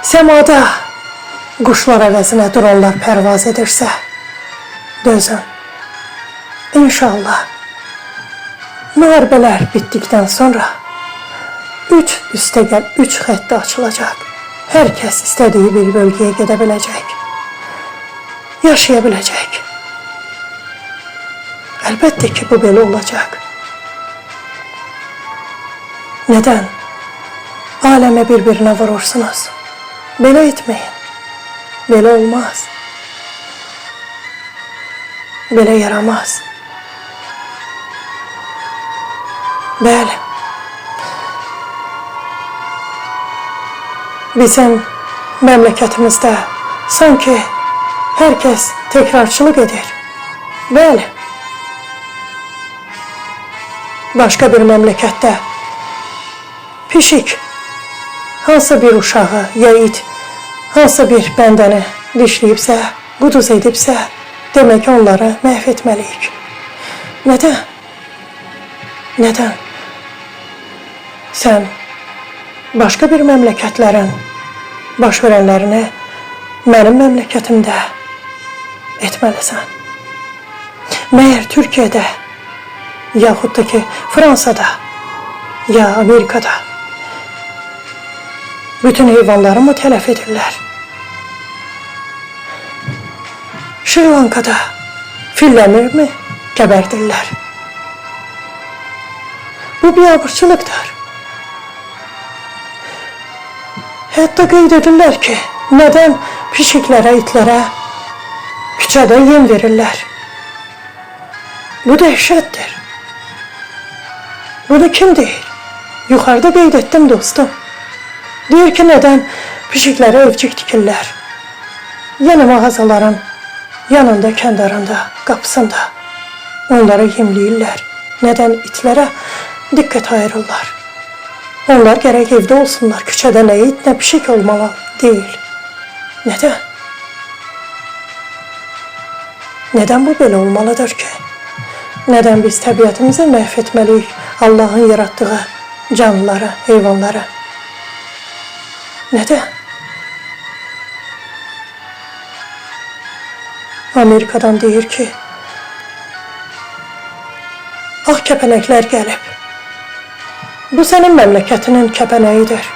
Speaker 2: səmada quşlar əvəzinə dronlar pərvaz edirsə, dözün. İnşallah müharibələr bitdikdən sonra 3 xətti açılacaq. Herkes istediği bir bölgeye gidebilecek. Yaşayabilecek. Elbette ki bu böyle olacak. Neden? Aleme birbirine vurursunuz. Böyle etmeyin. Böyle olmaz. Böyle yaramaz. Bəli. Bizim memleketimizde sanki herkes tekrarçılık edir. Bəli. Başka bir memlekette pişik hansı bir uşağı ya it hansı bir bəndəni dişləyibsə, quduz edibsə, demək onları məhv etməliyik. Neden? Neden? Sen başka bir memleketlerin baş verenlerini benim memleketimde etmelisin. Meğer Türkiye'de yahut da ki Fransa'da ya Amerika'da bütün hayvanları mı telef edirlər? Sri Lanka'da filleri mi geberdirlər? Bu biabırçılıktır. Hatta qeyd edirlər ki, neden pişiklərə, itlərə küçədə yem verirlər? Bu dəhşətdir. Bunu kim deyir? Yuxarıda qeyd etdim dostum. Deyir ki, neden pişiklərə evcik tikirlər? Yəni mağazaların yanında, kəndarında, qapısında onları yemləyirlər. Neden itlərə dikkat ayırırlar? Onlar gerek evde olsunlar. Küçede ne it ne pişik olmalı değil. Neden? Neden bu böyle olmalıdır ki? Neden biz tabiatımızı mahvetmeliyiz? Allah'ın yarattığı canlıları, hayvanları. Neden? Amerika'dan deyir ki, ah kepenekler gelip, bu senin memleketinin kepeneğidir.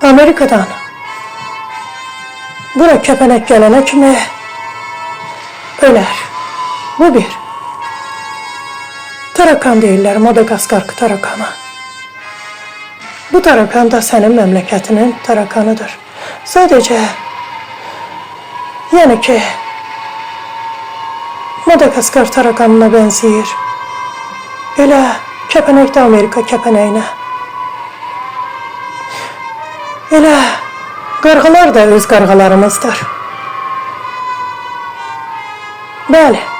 Speaker 2: Amerika'dan bura kepenek gelene kimi öler. Bu bir. Tarakan deyirlər, Madagaskar tarakanı. Bu tarakan da senin memleketinin tarakanıdır. Sadece yani ki Madagaskar tarakanına benzeyir. Elə kepenek de Amerika kepeneğine. Elə qarğalar da öz qarğalarımızdır. Bəli.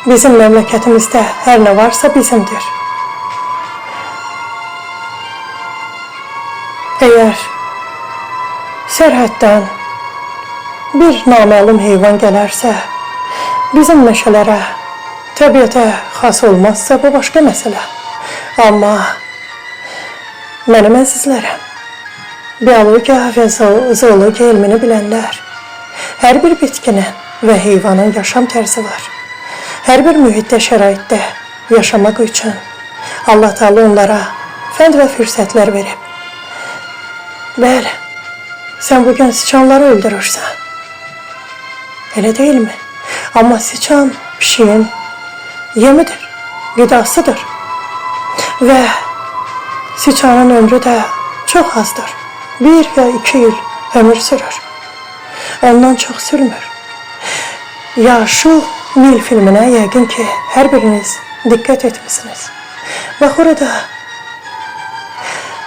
Speaker 2: Bizim memleketimizde her ne varsa bizimdir. Eğer sərhəddən bir naməlum heyvan gələrsə, bizim meşələrə, təbiətə xas olmazsa bu başqa məsələ. Amma mənim əzizlərim, biologiya və zoologiya elmini bilənlər, hər bir bitkinin və heyvanın yaşam tərzi var. Hər bir mühitdə, şəraitdə yaşamaq üçün Allah Teala onlara fənd və fürsətlər verib. Bəli, sən bugün siçanları öldürürsən. Elə deyilmi? Amma siçan pişiyin yemidir, qidasıdır. Və siçanın ömrü də çox azdır. 1 ya 2 yıl ömür sürür. Ondan çox sürmür. Ya şu Nil filminə yəqin ki, hər biriniz diqqət etmişsiniz. Bax orada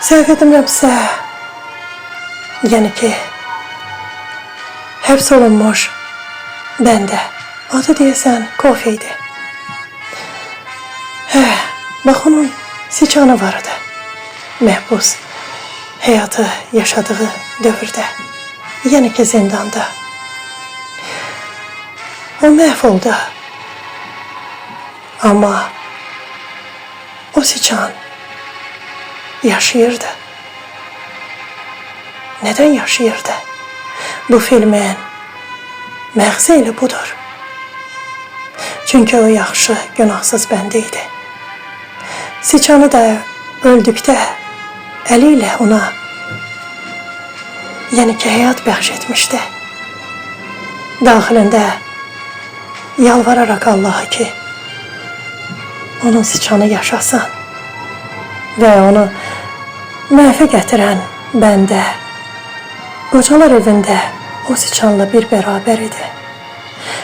Speaker 2: səhv etmirəmsə, yəni ki, həbs olunmuş bəndə, adı deyəsən Kofeydi. Bax onun siçanı vardı, məhbus həyatı yaşadığı dövrdə, yəni ki, zindanda. O məhv oldu. Ama o siçan yaşayırdı. Neden yaşayırdı? Bu filmin məğzi elə budur. Çünkü o yaxşı, günahsız bəndə idi. Siçanı da öldükdə əli ilə ona yəni ki həyat bəxş etmişdi. Daxilində yalvararak Allah'a ki onun sıçanı yaşasın və onu mənfə gətirən bəndə qocalar evində o sıçanla bir bərabər idi.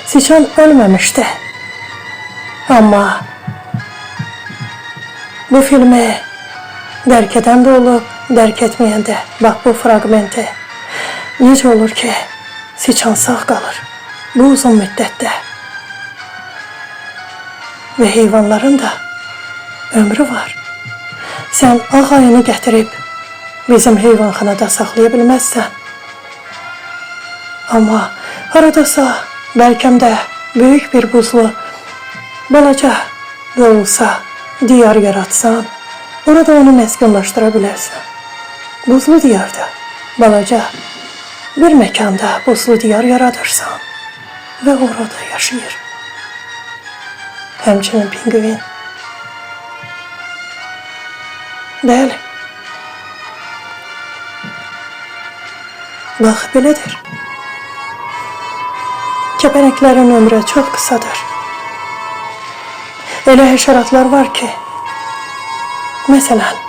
Speaker 2: Sıçan ölməmişdi. Amma bu filmi dərk edən də olub, dərk etməyən də. Bax bu fragmenti. Necə olur ki, sıçan sağ qalır bu uzun müddətdə. Və heyvanların da ömrü var. Sən ağ ayını gətirib bizim heyvanxanada saxlaya bilməzsən. Amma haradasa bəlkəm də böyük bir buzlu balaca da olsa diyar yaratsan, orada onu məskunlaşdıra bilərsən. Buzlu diyarda, balaca bir məkanda buzlu diyar yaradırsan və orada yaşayır. Həmçinin pinguin. Bəli. Bax, belədir. Kəpənəklərin ömrü çox qısadır. Elə həşəratlar var ki, məsələn,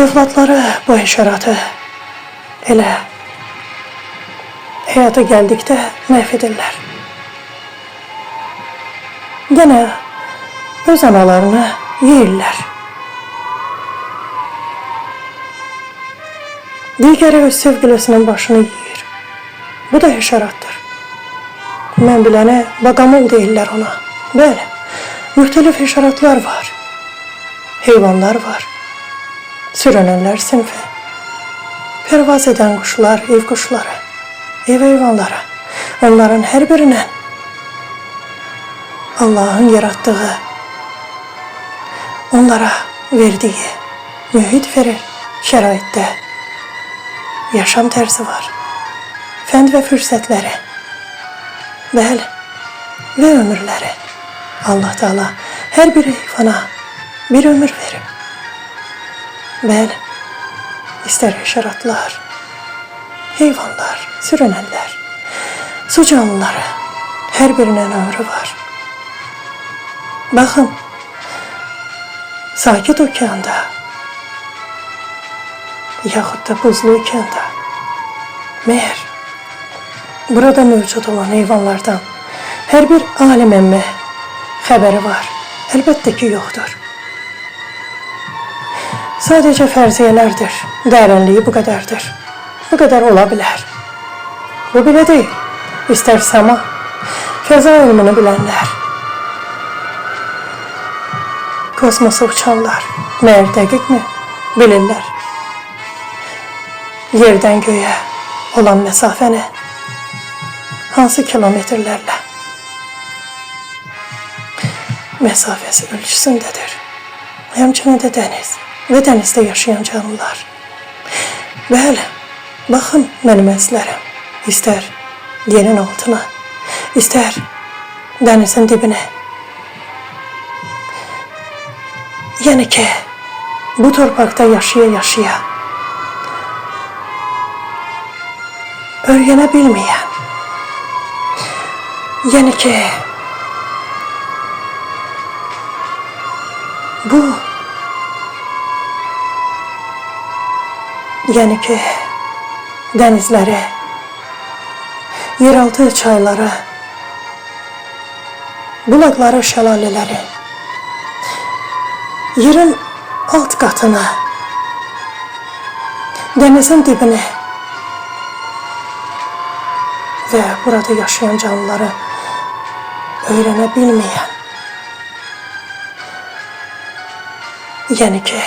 Speaker 2: övladları bu həşəratı elə həyata gəldikdə məhv edirlər. Yenə öz analarını yeyirlər. Digəri öz sevgilisinin başını yeyir. Bu da həşəratdır. Mən biləni baqamul deyirlər ona. Bəli, müxtəlif həşəratlar var. Heyvanlar var. Sürünənlər sinfi. Pervaz edən quşlar, ev quşları, ev heyvanları. Onların hər birinin Allah'ın yarattığı, onlara verdiği mühit verir, şəraitdə yaşam tərzi var. Fənd və fürsətləri, bəli, və ömürləri. Allah Teala hər bir heyvana bir ömür verir. Bəli, istər həşəratlar, heyvanlar, sürünənlər, su canlıları, hər birinin ömrü var. Baxın, sakit okeanda, yaxud da buzlu okeanda, məhər, burada mövcud olan heyvanlardan hər bir alimin mi xəbəri var? Əlbəttə ki, yoxdur. Sadəcə fərziyyələrdir, dərinliyi bu qədərdir. Bu qədər ola bilər. Bu belə deyil. İstər səma, fəza ilmini bilənlər, kosmosa uçanlar, məyər dəqiq mi? Bilirlər. Yerdən göyə olan məsafəni hansı kilometrlərlə məsafəsi ölçüsündədir. Həmçinin də dəniz və dənizdə yaşayan canlılar. Bəli, baxın mənim əzlərim, istər yerin altına, istər dənizin dibinə. Yəni ki, bu torpaqda yaşaya-yaşaya öyrənə bilməyən, yəni ki, bu, yəni ki, dənizləri, yeraltı çayları, bulaqları, şəlalələri, yerin alt qatını, dənizin dibini və burada yaşayan canlıları öyrənə bilməyən, yəni ki,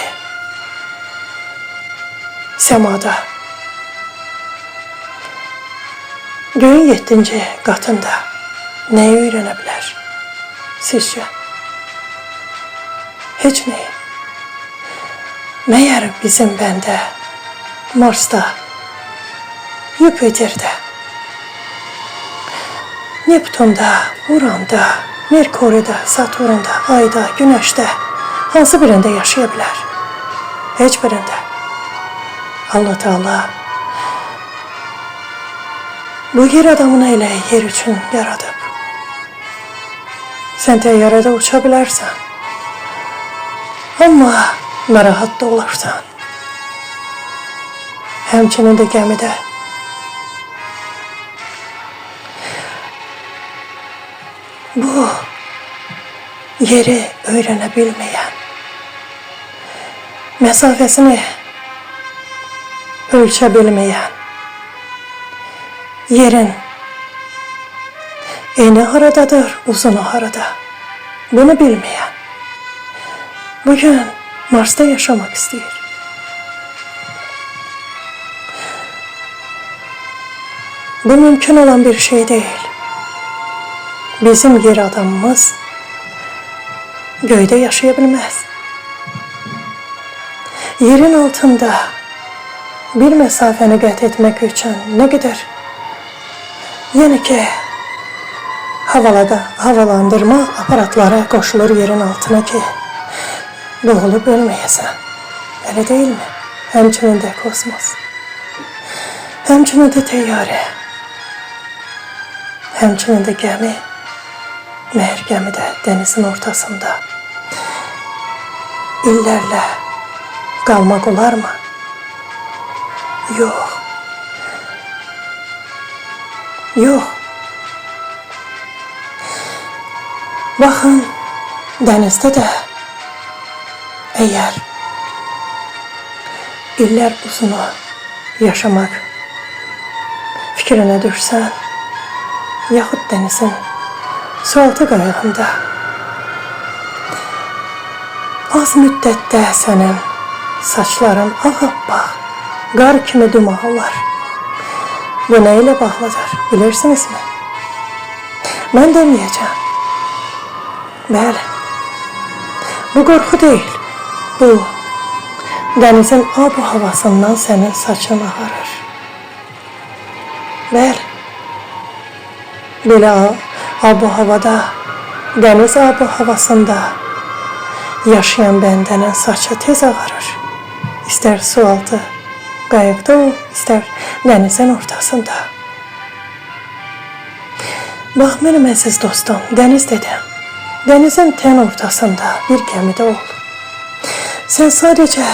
Speaker 2: səmada, göyün 7-ci qatında nəyi öyrənə bilər sizcə? Heç nəyi. Məyər bizim bəndə, Marsda, Yupiterdə, Neptunda, Uranda, Merkuridə, Saturnda, Ayda, Günəşdə hansı birində yaşaya bilər? Heç birində. Allah Teala bu yer adamını elə yer üçün yaradıb. Sən təyyarədə uça bilərsən, amma narahat da olarsan. Həmçinin də gəmidə. Bu yeri öyrənə bilməyən, məsafəsini ölçə bilməyən, yerin eni haradadır, uzunu harada, bunu bilməyən, bugün Marsda yaşamak istəyir. Bu mümkün olan bir şey değil. Bizim yer adamımız göydə yaşaya bilməz. Yerin altında bir mesafəni qət etmək üçün nə qədər? Yəni ki, havalandırma aparatları qoşulur yerin altına ki, boğulub ölməyəsən. Elə deyilmi? Həmçinin də kosmos. Həmçinin də təyyarə. Həmçinin də gəmi. Məhər gəmidə dənizin ortasında illərlə qalmaq olarmı? Yox. Yox. Baxın, dənizdə də əgər illər uzunu yaşamaq fikrinə düşsən, yaxud dənizin sualtı qayığında az müddətdə sənin saçların ağappaq, qar kimi dumanlar. Bu nə ilə bağlıdır, bilirsinizmi? Mən deməyəcəm. Bəli, bu qorxu deyil, bu dənizin ab-havasından sənin saçın ağarır. Bəli, belə ab-havada, dəniz ab-havasında yaşayan bəndənin saçı tez ağarır. İstər sualtı qayıqda ol, istər dənizin ortasında. Bax, mənim əziz dostum, dəniz dedim. Dənizin tən ortasında bir gəmidə ol. Sən sadəcə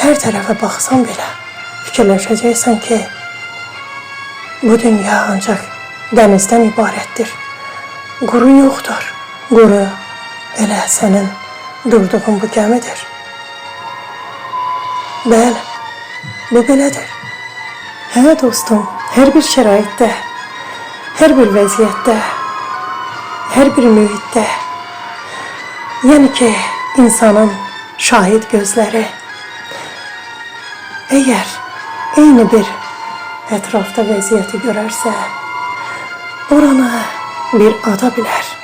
Speaker 2: hər tərəfə baxsan belə fikirləşəcəksən ki, bu dünya ancaq dənizdən ibarətdir. Quru yoxdur. Quru elə sənin durduğun bu gəmidir. Bəli, bu belədir. Hə dostum, hər bir şəraitdə, hər bir vəziyyətdə, hər bir mühitdə, yəni ki, insanın şahid gözləri əgər eyni bir ətrafda vəziyyəti görərsə, oranı bir ada bilər.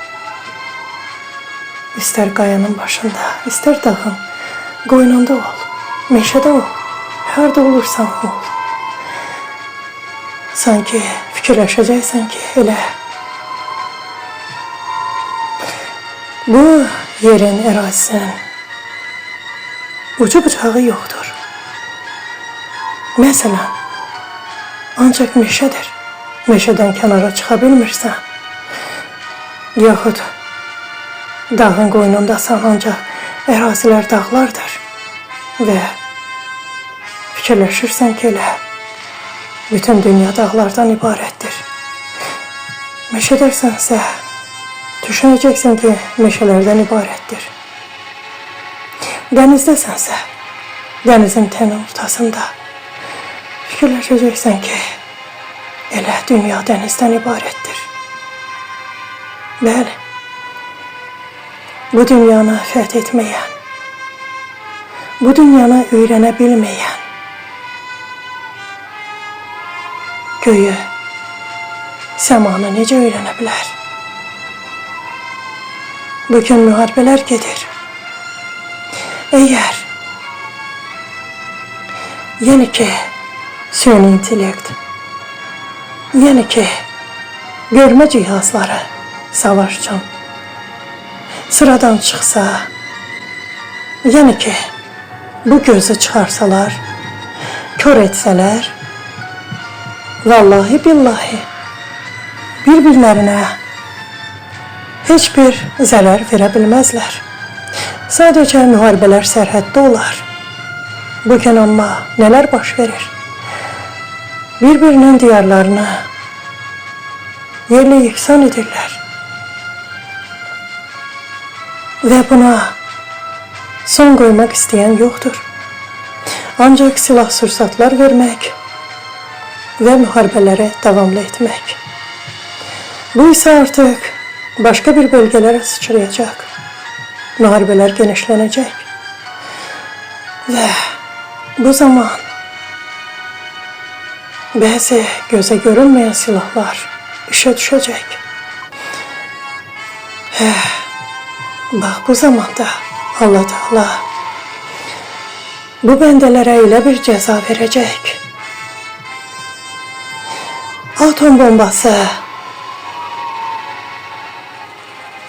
Speaker 2: İstər qayanın başında, istər dağın qoynunda ol, meşədə ol, harda olursan ol. Sanki fikirləşəcəksən ki, elə bu yerin, ərazisinin ucu bucağı yoxdur. Məsələn, ancaq meşədir. Meşədən kənara çıxa bilmirsən. Yaxud dağın qoynundasan, ancaq ərazilər dağlardır. Və fikirləşirsən ki, elə bütün dünya dağlardan ibarətdir. Meşədərsənsə, düşünəcəksən ki, meşələrdən ibarətdir. Dənizdəsənsə, dənizin tən ortasında fikirləşəcəksən ki, elə dünya dənizdən ibarətdir. Bəli, bu dünyanı fəth etməyən, bu dünyanı öyrənə bilməyən, göyü, səmanı necə öyrənə bilər? Bugün müharibələr gedir. Əgər, yəni ki, süni intellekt, yəni ki, görmə cihazları savaş üçün sıradan çıxsa, yəni ki, bu gözü çıxarsalar, kör etsələr, vallahi billahi, bir-birlərinə heç bir zərər verə bilməzlər. Sadəcə müharibələr sərhəddə olar. Bugün amma nələr baş verir? Bir-birinin diyarlarını yerlə yeksan edirlər. Və buna son qoymaq istəyən yoxdur. Ancaq silah sursatlar vermək və müharibələri davamlı etmək. Bu isə artıq başqa bir bölgələrə sıçrayacaq. Müharibələr genişlənəcək. Və bu zaman bəzi gözə görünməyən silahlar işə düşəcək. Bax, bu zamanda Allah Teala bu bəndələrə elə bir cəza verəcək. Atom bombası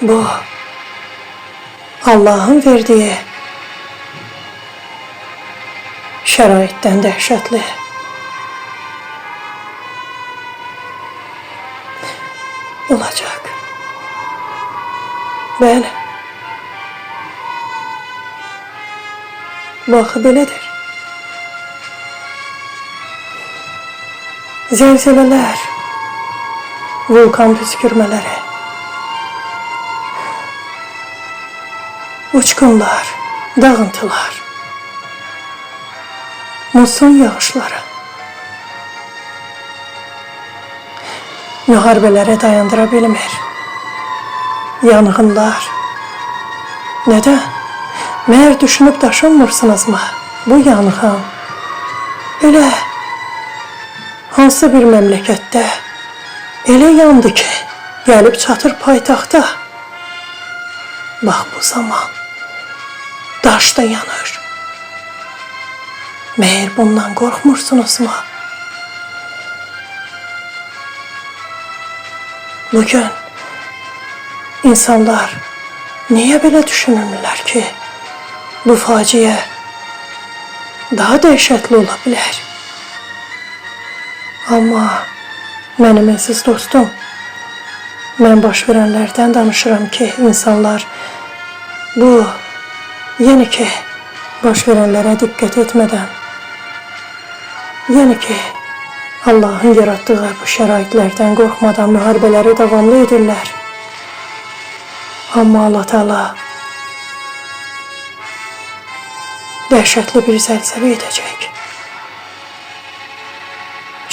Speaker 2: bu Allah'ın verdiği şəraitdən dəhşətli. Olacaq. Bəli. Bu axı belədir. Zəlzələlər, vulkan püskürmələri, uçqunlar, dağıntılar, muson yağışları müharibələri dayandıra bilmir. Yanğınlar. Nədən? Məyər düşünüb daşınmırsınızmı? Bu yanğın elə hansı bir məmləkətdə elə yandı ki, gəlib çatır paytaxta. Bax, bu zaman daş da yanır. Məyər bundan qorxmursunuzmu? Bugün insanlar niyə belə düşünürlər ki, bu faciə daha dəhşətli ola bilər? Amma mənim əziz dostum, mən baş verənlərdən danışıram ki, insanlar bu, yəni ki, baş verənlərə diqqət etmədən, yəni ki, Allah'ın yarattığı bu şəraitlərdən qorxmadan müharibələri davamlı edirlər. Amma Allah Teala dəhşətli bir zəlzələ edəcək.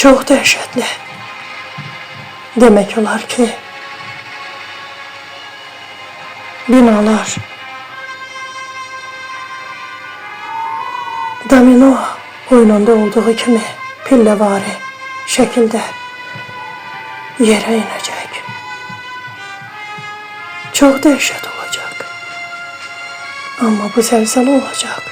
Speaker 2: Çox dəhşətli. Demək olar ki, binalar domino oyununda olduğu kimi pilləvari şəkildə yerə inəcək. Çox dəhşət olacaq. Amma bu zəlzələ olacaq.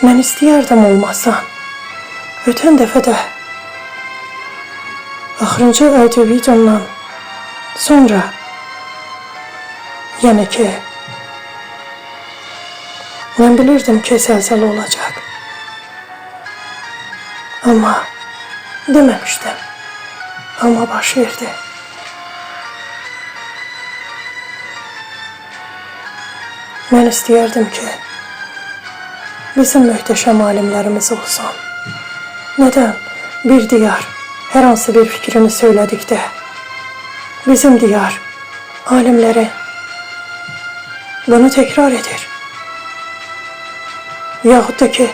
Speaker 2: Mən istəyərdim olmasan. Ötən dəfə də axırıncı audio videomdan sonra, yəni ki, mən bilirdim ki, zəlzələ olacaq. Amma deməmişdim. Amma baş verdi. Mən istəyərdim ki, bizim möhtəşəm alimlərimiz olsun. Nədən? Bir diyar hər hansı bir fikrini söylədikdə, bizim diyar alimləri bunu təkrar edir. Yaxud da ki,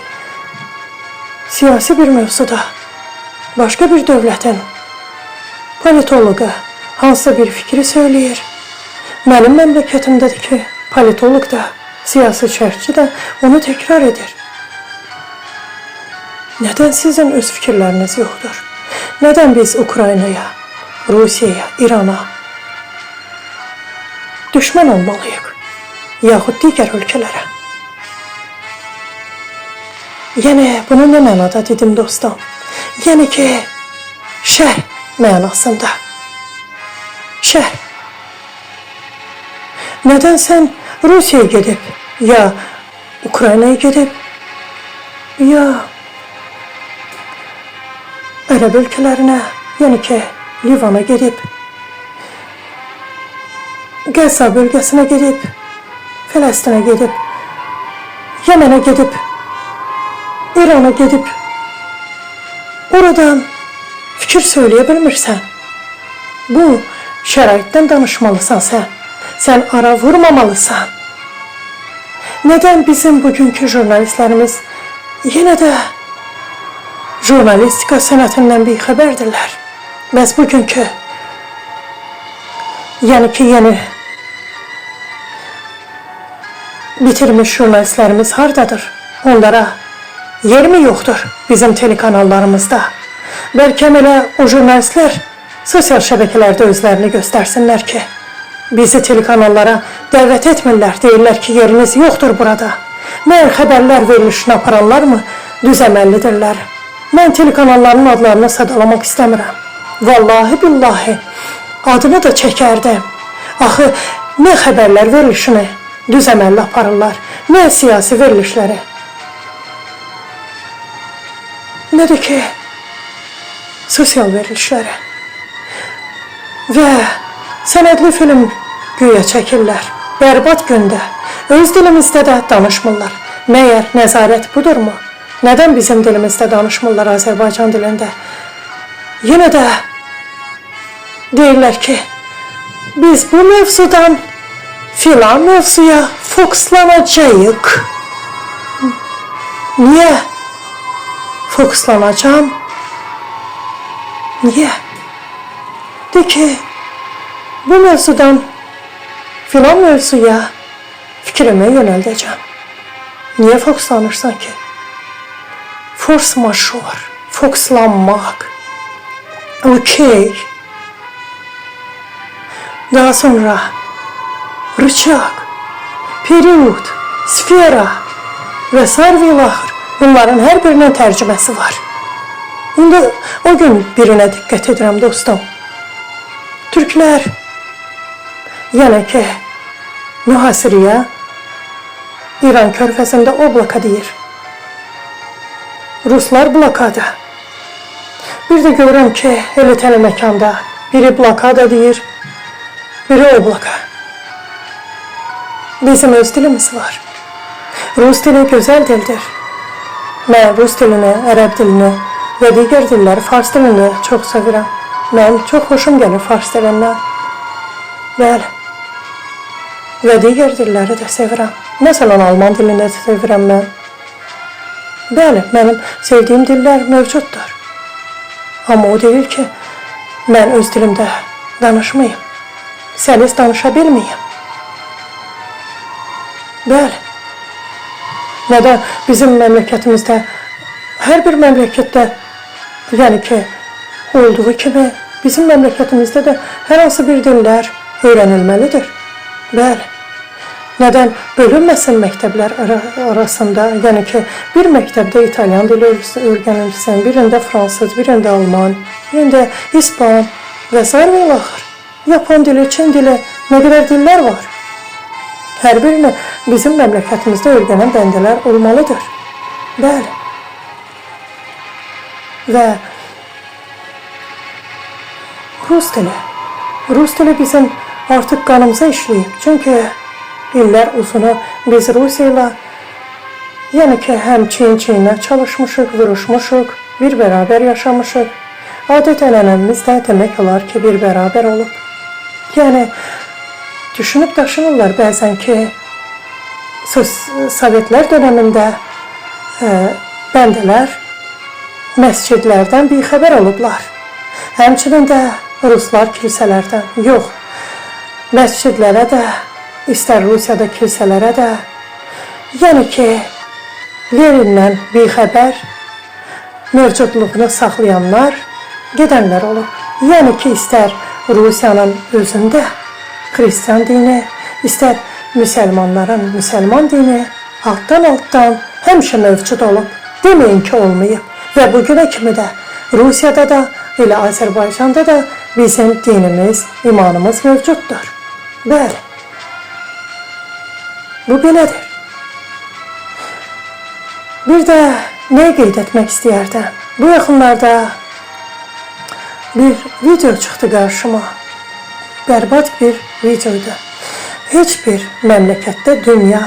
Speaker 2: siyasi bir mövzuda başqa bir dövlətin politoloqu hansısa bir fikri söyləyir. Mənim məmləkətimdədir ki, politoloq da, siyasi şərhçi də onu təkrar edir. Nədən sizin öz fikirləriniz yoxdur? Nədən biz Ukraynaya, Rusiyaya, İrana düşmən olmalıyıq? Yaxud digər ölkələrə? Yəni, bunu nə mənada dedim dostum? Yəni ki, şərh mənasında. Şər. Neden sen Rusya'ya gidip ya Ukrayna'ya gidip ya Arap ülkelerine yani ki Livan'a gidip Gaza bölgesine gidip Filistin'e gidip Yemen'e gidip İran'a gidip oradan fikir söyleyebilmirsən. Bu şəraitdən danışmalısan sen. Sen ara vurmamalısan. Neden bizim bugünkü jurnalistlerimiz yine de jurnalistika sənətindən bir xəbərdirlər? Bəs bugünkü yani ki yeni bitirmiş jurnalistlerimiz hardadır? Onlara yer mi yoktur bizim telekanallarımızda? Belki elə o jurnalistler sosyal şəbəkələrdə özlərini göstersinler ki bizi telekanallara dəvət etmirlər, deyirlər ki yeriniz yoktur burada. Mən xəbərlər verilişini aparanlar mı düz əməllidirlər? Mən telekanalların adlarını sadalamaq istəmirəm. Vallahi billahi adını da çəkərdim. Axı nə xəbərlər verilişini düz əməlli aparırlar, nə siyasi verilişləri. Nə də ki sosial verilişləri. Və sənədli film güya çəkirlər. Bərbad gündə. Öz dilimizdə də danışmırlar. Məyər nəzarət budurmu? Nədən bizim dilimizdə danışmırlar Azərbaycan dilində? Yenə də deyirlər ki biz bu mövzudan filan mövzuya fokuslanacağıq. Niye fokuslanacağım? Niye? De ki bu mevzudan filan mevzuya fikrimi yönəldəcəm. Niye fokuslanırsan ki? Force majeure, fokuslanmak. Okey. Daha sonra rıçak, periyod, sfera ve sarvilaxır. Bunların her birinin tərcüməsi var. İndi o gün birine dikkat edirəm dostum. Türkler yəni ki mühasiriyə İran körfəzində oblaka deyir. Ruslar blokada. Bir de görürəm ki elə tələ məkanda biri blokada deyir, biri oblaka. Bizim öz dilimiz var. Rus dili gözəl dildir. Mən Rus dilini, Ərəb dilini və digər dilləri, Fars dilini çox sevirəm. Mən çox xoşum gəlir Fars dilindən. Bəli. Və digər dilləri də sevirəm. Məsələn, Alman dilini də sevirəm mən. Bəli, mənim sevdiyim dillər mövcuddur. Amma o deyir ki, mən öz dilimdə danışmayayım. Səlis danışa bilməyim. Bəli. Nədən bizim məmləkətimizdə, hər bir məmləkətdə, yəni ki, olduğu kimi, bizim məmləkətimizdə də hər hansı bir dillər öyrənilməlidir. Bəli. Nədən bölünməsin məktəblər arasında, yəni ki, bir məktəbdə İtalyan dili öyrənilsin, birində fransız, birində alman, birində ispan və s. və ilaxır. Yapan dili, Çin dili, nə qədər dillər var. Hər birini bizim məmləkətimizdə öyrənən bəndələr olmalıdır. Bəli. Və Rus dili. Rus dili bizim artıq qanımıza işləyib. Çünki illər uzunu biz Rusiya ilə, yəni ki, həm çiyin-çiyinə çalışmışıq, vuruşmuşuq, bir bərabər yaşamışıq. Adət-ənənəmiz də demək olar ki, bir bərabər olub. Yəni, düşünüb daşınırlar bəzən ki, Sovetlər dönəmində bəndələr məscidlərdən bir xəbər olublar. Həmçinin də Ruslar kilsələrdən, yox, məscidlərə də, istər Rusiyada kilsələrə də, yəni ki, Lenindən bir xəbər mövcudluğunu saxlayanlar gedənlər olub. Yəni ki, istər Rusiyanın özündə Xristiyan dini, istər müsəlmanların müsəlman dini altdan həmişə mövcud olub. Deməyin ki, olmayıb. Və bugünə kimi də Rusiyada da, elə Azərbaycanda da bizim dinimiz, imanımız mövcuddur. Bəli, bu belədir. Bir də nə qeyd etmək istəyərdim? Bu yaxınlarda bir video çıxdı qarşıma. Bərbad bir videoydu. Heç bir məmləkətdə dünya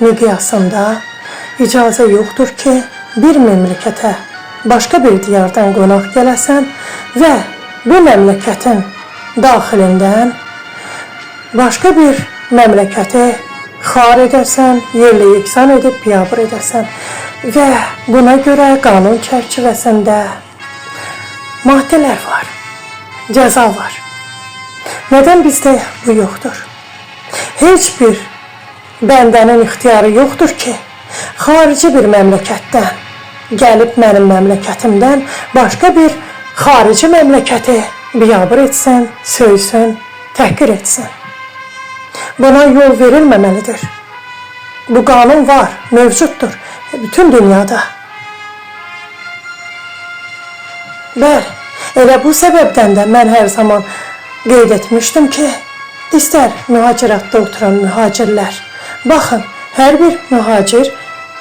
Speaker 2: miqyasında icazə yoxdur ki, bir məmləkətə başqa bir diyardan qonaq gələsən və bu məmləkətin daxilindən başqa bir məmləkəti xar edəsən, yerlə yeksan edib biabır edəsən və buna görə qanun çərçivəsində maddələr var, cəza var. Nədən bizdə bu yoxdur? Heç bir bəndənin ixtiyarı yoxdur ki, xarici bir məmləkətdən gəlib mənim məmləkətimdən başqa bir xarici məmləkəti biabır etsin, söysün, təhqir etsin. Buna yol verilməməlidir. Bu qanun var, mövcuddur bütün dünyada. Bəli, elə bu səbəbdən də mən hər zaman qeyd etmişdim ki, istər mühaciratda oturan mühacirlər, baxın, hər bir mühacir,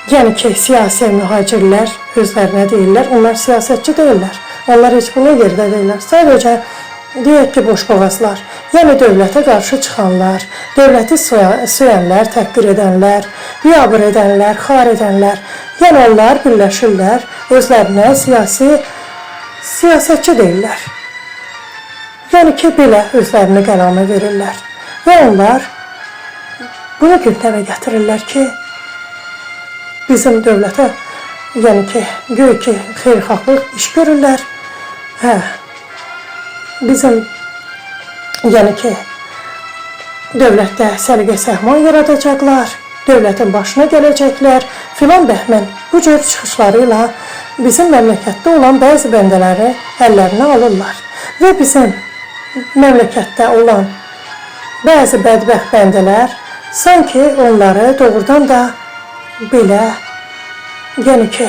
Speaker 2: yəni ki, siyasi mühacirlər özlərinə deyirlər, onlar siyasətçi deyirlər, onlar heç bunu yerdə deyirlər, sadəcə deyək ki, boşboğazlar, yəni dövlətə qarşı çıxanlar, dövləti söyənlər, təhqir edənlər, biabır edənlər, xar edənlər, yəni onlar birləşirlər, özlərinə siyasətçi deyirlər. Yəni ki, belə özlərini qələmə verirlər və onlar bunu gündəmə gətirirlər ki, bizim dövlətə, yəni ki, göy ki, xeyirxahlıq iş görürlər, bizim, yəni ki, dövlətdə səliqə səhman yaradacaqlar, dövlətin başına gələcəklər, filan bəhmən bu cür çıxışlarıyla bizim məmləkətdə olan bəzi bəndələri əllərinə alırlar və bizim məmləkətdə olan bəzi bədbəxt bəndələr sanki onları doğrudan da belə, yəni ki,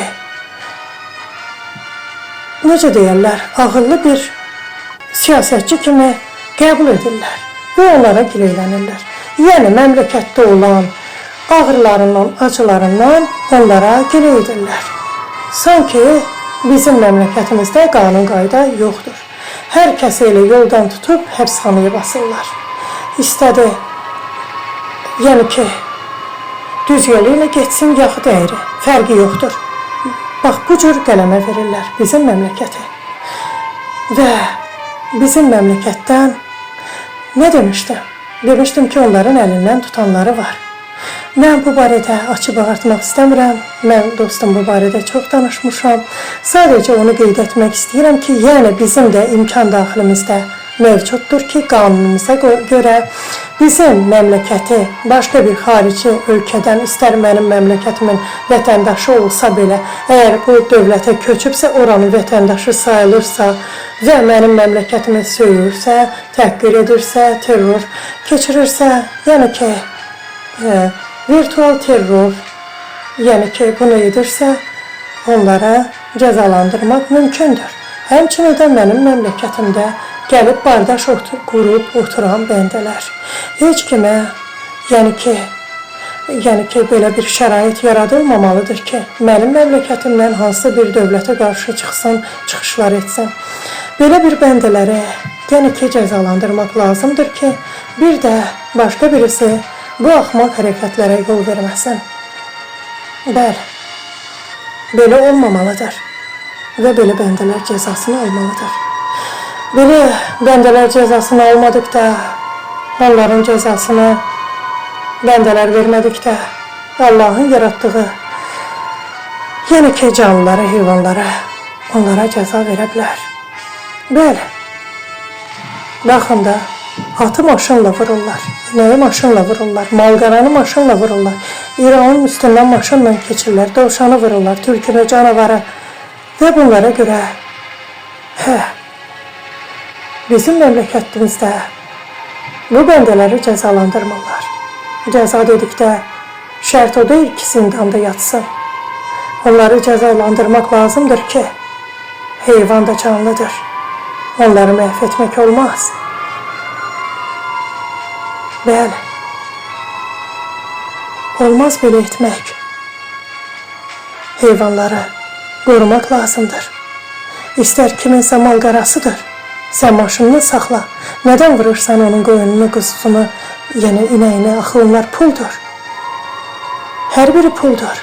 Speaker 2: necə deyərlər, ağıllı bir siyasətçi kimi qəbul edirlər və onlara gileylənirlər. Yəni, məmləkətdə olan ağrılarından, acılarından onlara gilə edirlər. Sanki bizim məmləkətimizdə qanun qayda yoxdur. Hər kəsi elə yoldan tutub həbsxanaya basırlar. İstədi, yəni ki, düz yolu ilə getsin, yaxud əyri, fərqi yoxdur. Bax, bu cür qələmə verirlər bizim məmləkəti. Və bizim məmləkətdən nə demişdim? Demişdim ki, onların əlindən tutanları var. Mən bu barədə açıb ağartmaq istəmirəm. Mən dostum bu barədə çox danışmışam. Sadəcə onu qeyd etmək istəyirəm ki, yəni bizim də imkan daxilimizdə mövcuddur ki, qanunumuza görə bizim məmləkəti başqa bir xarici ölkədən, istər mənim məmləkətimin vətəndaşı olsa belə, əgər bu dövlətə köçübsə, oranın vətəndaşı sayılırsa və mənim məmləkətimi söyürsə, təhqir edirsə, terror keçirirsə, yəni ki, virtual terror, yəni ki, bunu edirsə, onlara cəzalandırmaq mümkündür. Həmçinin də mənim məmləkətimdə gəlib bardaş qurub oturan bəndələr. Heç kimə, yəni ki, belə bir şərait yaradılmamalıdır ki, mənim məmləkətimdən hansı bir dövlətə qarşı çıxsın, çıxışlar etsin. Belə bir bəndələri, yəni ki, cəzalandırmaq lazımdır ki, bir də başqa birisi bu axmaq hərəkətlərə yol verməsin. Bəli, belə olmamalıdır və belə bəndələr cəzasını almalıdır. Belə bəndələr cəzasını almadıqda, onların cəzasını bəndələr vermədikdə, Allahın yaratdığı, yəni ki, canlılara, heyvanlara, onlara cəza verə bilər. Bəli, baxın da, atı maşınla vururlar, inəyi maşınla vururlar, malqaranı maşınla vururlar, İranın üstündən maşınla keçirlər, dovşanı vururlar, tülkünü, canavarı və bunlara görə, bizim məmləkətimizdə bu bəndələri cəzalandırmırlar. Cəza dedikdə şərt o deyil ki, zindanda yatsın. Onları cəzalandırmaq lazımdır ki, heyvan da canlıdır. onları məhv etmək olmaz. Bəli, olmaz belə etmək. Heyvanları qorumaq lazımdır. İstər kiminsə malqarasıdır. Sən maşınını saxla. Nədən vurursan onun qoyununu, quzusunu, yəni inəyini, axı onlar puldur. Hər biri puldur.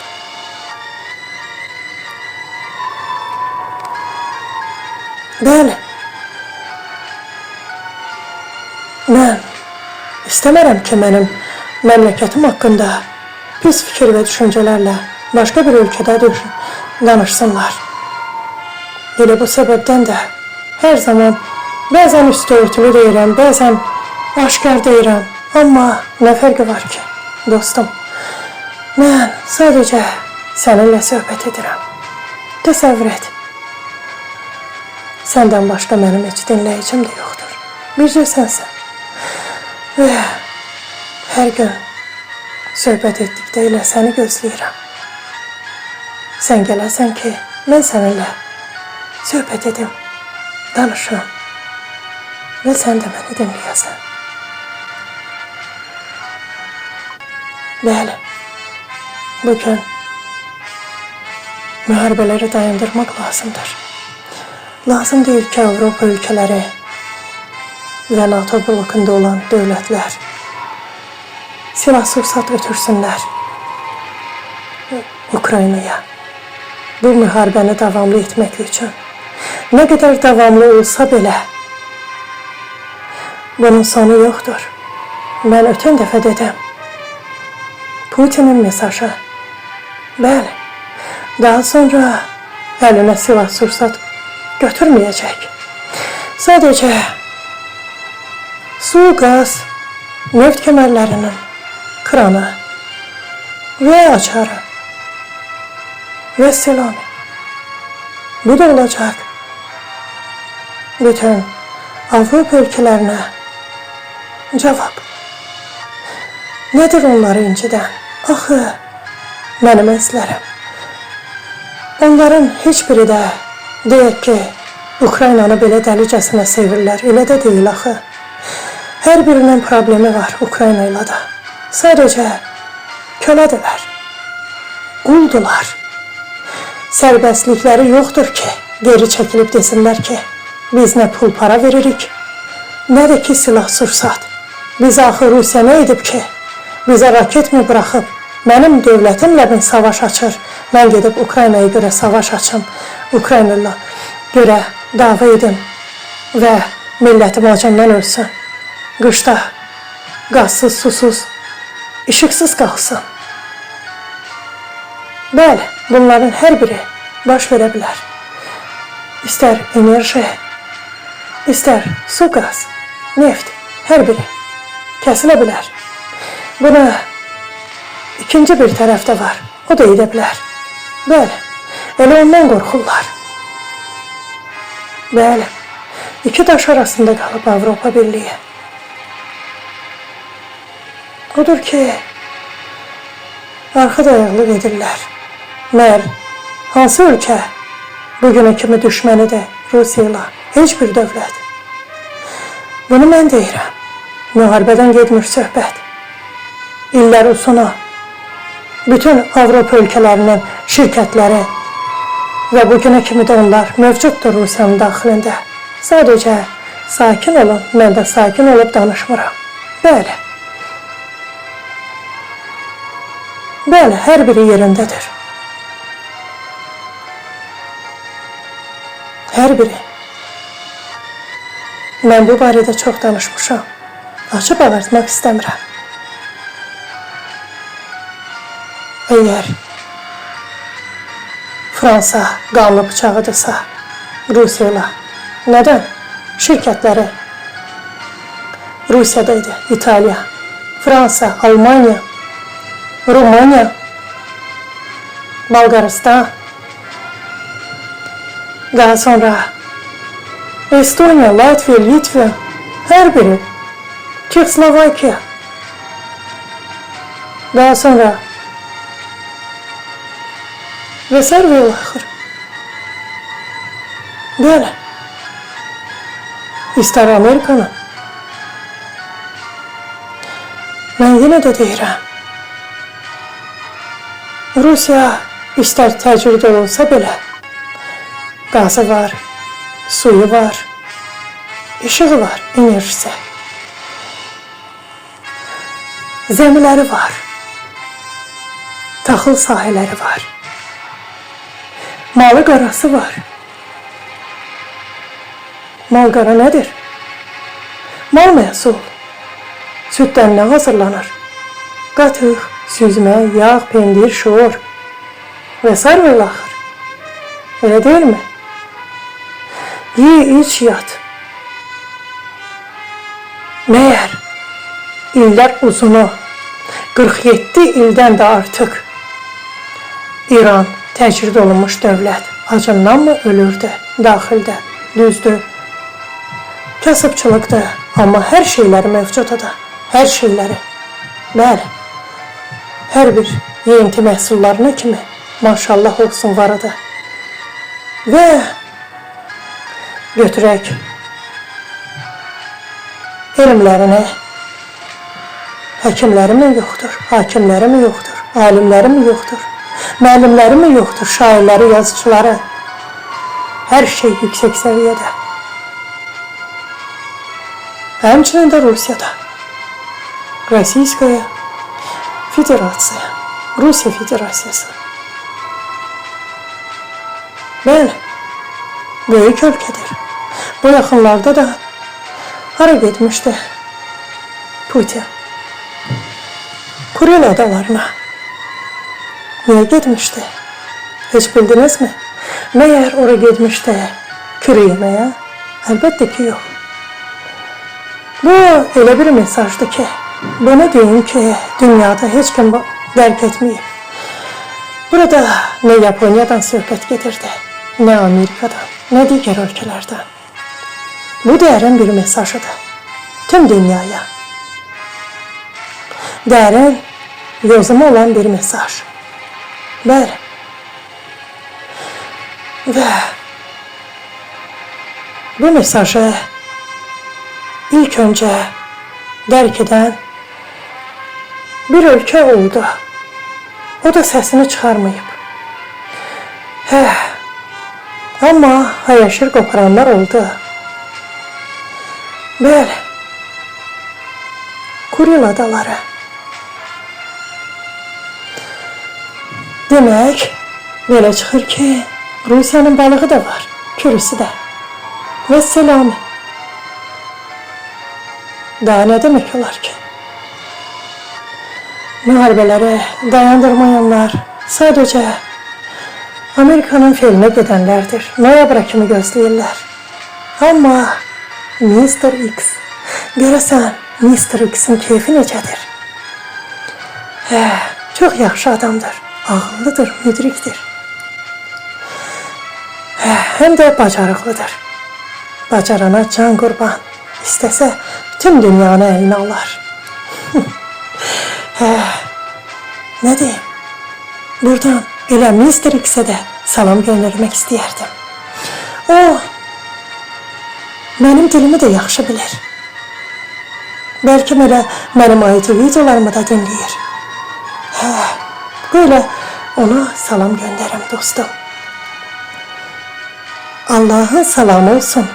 Speaker 2: Bəli, mən istəmərəm ki, mənim məmləkətim haqqında pis fikir və düşüncələrlə başqa bir ölkədə danışsınlar. Elə bu səbəbdən də hər zaman bəzən üstü örtülü deyirəm, bəzən aşkar deyirəm. Amma nə fərqi var ki, dostum? Mən sadəcə səninlə söhbət edirəm. Təsəvvür et. Səndən başqa mənim heç dinləyicim də yoxdur. Bircə sənsən. Və hər gün söhbət etdikdə elə səni gözləyirəm. Sən gələsən ki, mən səninlə söhbət edim, danışım və sən də məni dinləyəsən. Bəli, bugün müharibələri dayandırmaq lazımdır. Lazım deyil ki, Avropa ölkələri və NATO blokunda olan dövlətlər silah-sursat götürsünlər Ukraynaya. Bu müharibəni davamlı etmək üçün. Nə qədər davamlı olsa belə, bunun sonu yoxdur. Mən ötən dəfə dedim, Putinin mesajı, bəli, daha sonra əlinə silah-sursat götürməyəcək. Sadəcə su, qaz, neft kəmərlərinin kranı və açarı və selam. Bu da olacaq. Bütün Avropa ölkələrinə cavab. Nədir onları incidən? Axı, mənim əzlərim. Onların heç biri də deyək ki, Ukraynanı belə dəlicəsinə sevirlər. Elə də deyil axı. Hər birinin problemi var Ukrayna ilə də. Sadəcə kölədilər, quldular. Sərbəstlikləri yoxdur ki, geri çəkilib desinlər ki, biz nə pul para veririk, nə də ki silah-sursat. Bizə axı Rusiya nə edib ki, bizə raket mi buraxıb, mənim dövlətimlə mi savaş açır, mən gedib Ukraynaya görə savaş açım, Ukraynayla görə dava edim və millətim acından ölsün. Qışda qazsız, susuz, işıqsız qalsın. Bəli, bunların hər biri baş verə bilər. İstər enerji, istər su, qaz, neft, hər biri kəsilə bilər. Buna ikinci bir tərəf də var, o da edə bilər. Bəli, elə ondan qorxurlar. Bəli, iki daş arasında qalıb Avropa Birliyi. Odur ki, arxa dayaqlıq edirlər. Məyər hansı ölkə bugünə kimi düşmənidir Rusiya ilə? Heç bir dövlət. Bunu mən deyirəm. Müharibədən getmir söhbət. İllər usuna bütün Avropa ölkələrinin şirkətləri və bugünə kimi də onlar mövcuddur Rusiyanın daxilində. Sadəcə sakin olun, mən də sakin olub danışmıram. Bəli. Bəli, hər biri yerindədir. Hər biri. Mən bu barədə çox danışmışam. Açıb ağartmaq istəmirəm. Əgər Fransa qanlı bıçağıdırsa Rusiya ilə, nədən? Şirkətləri Rusiyada idi, İtaliya, Fransa, Almanya, Rumaniya, Bolqarıstan, daha sonra Estoniya, Latviya, Litva, hər biri, Çexoslovakiya, daha sonra və sər və axır. Belə. istər Amerikanın. Mən yenə də deyirəm, Rusiya istər təcrüdə olsa belə, qazı var, suyu var, işığı var, enerjisi. Zəmiləri var, taxıl sahələri var, malı qarası var. Mal qara nədir? Mal məhsul. Süddən nə hazırlanır? Qatıq, süzmə, yağ, pendir, şor və s. və axır. Elə deyilmi? Ye, iç, yat. Məyər illər uzunu 47 ildən də artıq İran təcrid olunmuş dövlət acından mı ölürdü daxildə? Düzdür. Kasıbçılıqdır, amma hər şeyləri mövcuddur. Hər şeyləri. Bəli. Hər bir yeyinti məhsullarına kimi maşallah olsun varıdır. Və götürək elmlərini, həkimləri mi yoxdur, hakimləri mi yoxdur, alimləri mi yoxdur, müəllimləri mi yoxdur, şairləri, yazıçıları. Hər şey yüksək səviyyədə. Həmçinin də Rusiyada. Российская Federasiya, Rusiya Federasiyası. Bəli, böyük ölkədir. Bu yaxınlarda da hara getmişdi Putin? Kuril adalarına. Niyə getmişdi? Heç bildiniz mi? Məyər ora getmişdi kürə yeməyə? Əlbəttə ki, yox. Bu elə bir mesajdır ki, bunu deyim ki, dünyada heç kim dərk etməyib. Burada nə Yaponiyadan söhbət gedirdi, nə Amerikadan, nə digər ölkələrdən. Bu dərin bir mesajıdır tüm dünyaya. Dərin, yozumu olan bir mesaj. Bəli. Və bu mesajı ilk öncə dərk edən bir ölkə oldu. O da səsini çıxarmayıb. Amma hayaşır qoparanlar oldu. Bəli. Kuril adaları. Demək, belə çıxır ki, Rusiyanın balığı da var, kürüsü də. Vəsselam. Daha nə demək olar ki? Müharibələri dayandırmayanlar sadəcə Amerikanın felinə gedənlərdir. Noyabra kimi gözləyirlər. Amma Mr. X, görəsən Mr. X'in keyfi necədir? Çox yaxşı adamdır. Ağıllıdır, müdrikdir. Həm də bacarıqlıdır. Bacarana can qurban. İstəsə tüm dünyanı əlinə alar. Nə deyim? Buradan elə Mr. X-ə də salam göndərmək istəyərdim. O, mənim dilimi də yaxşı bilir. Bəlkə elə mənim ITV videolarımı da dinləyir. Böyle ona salam göndərim dostum. Allah'ın salamı olsun.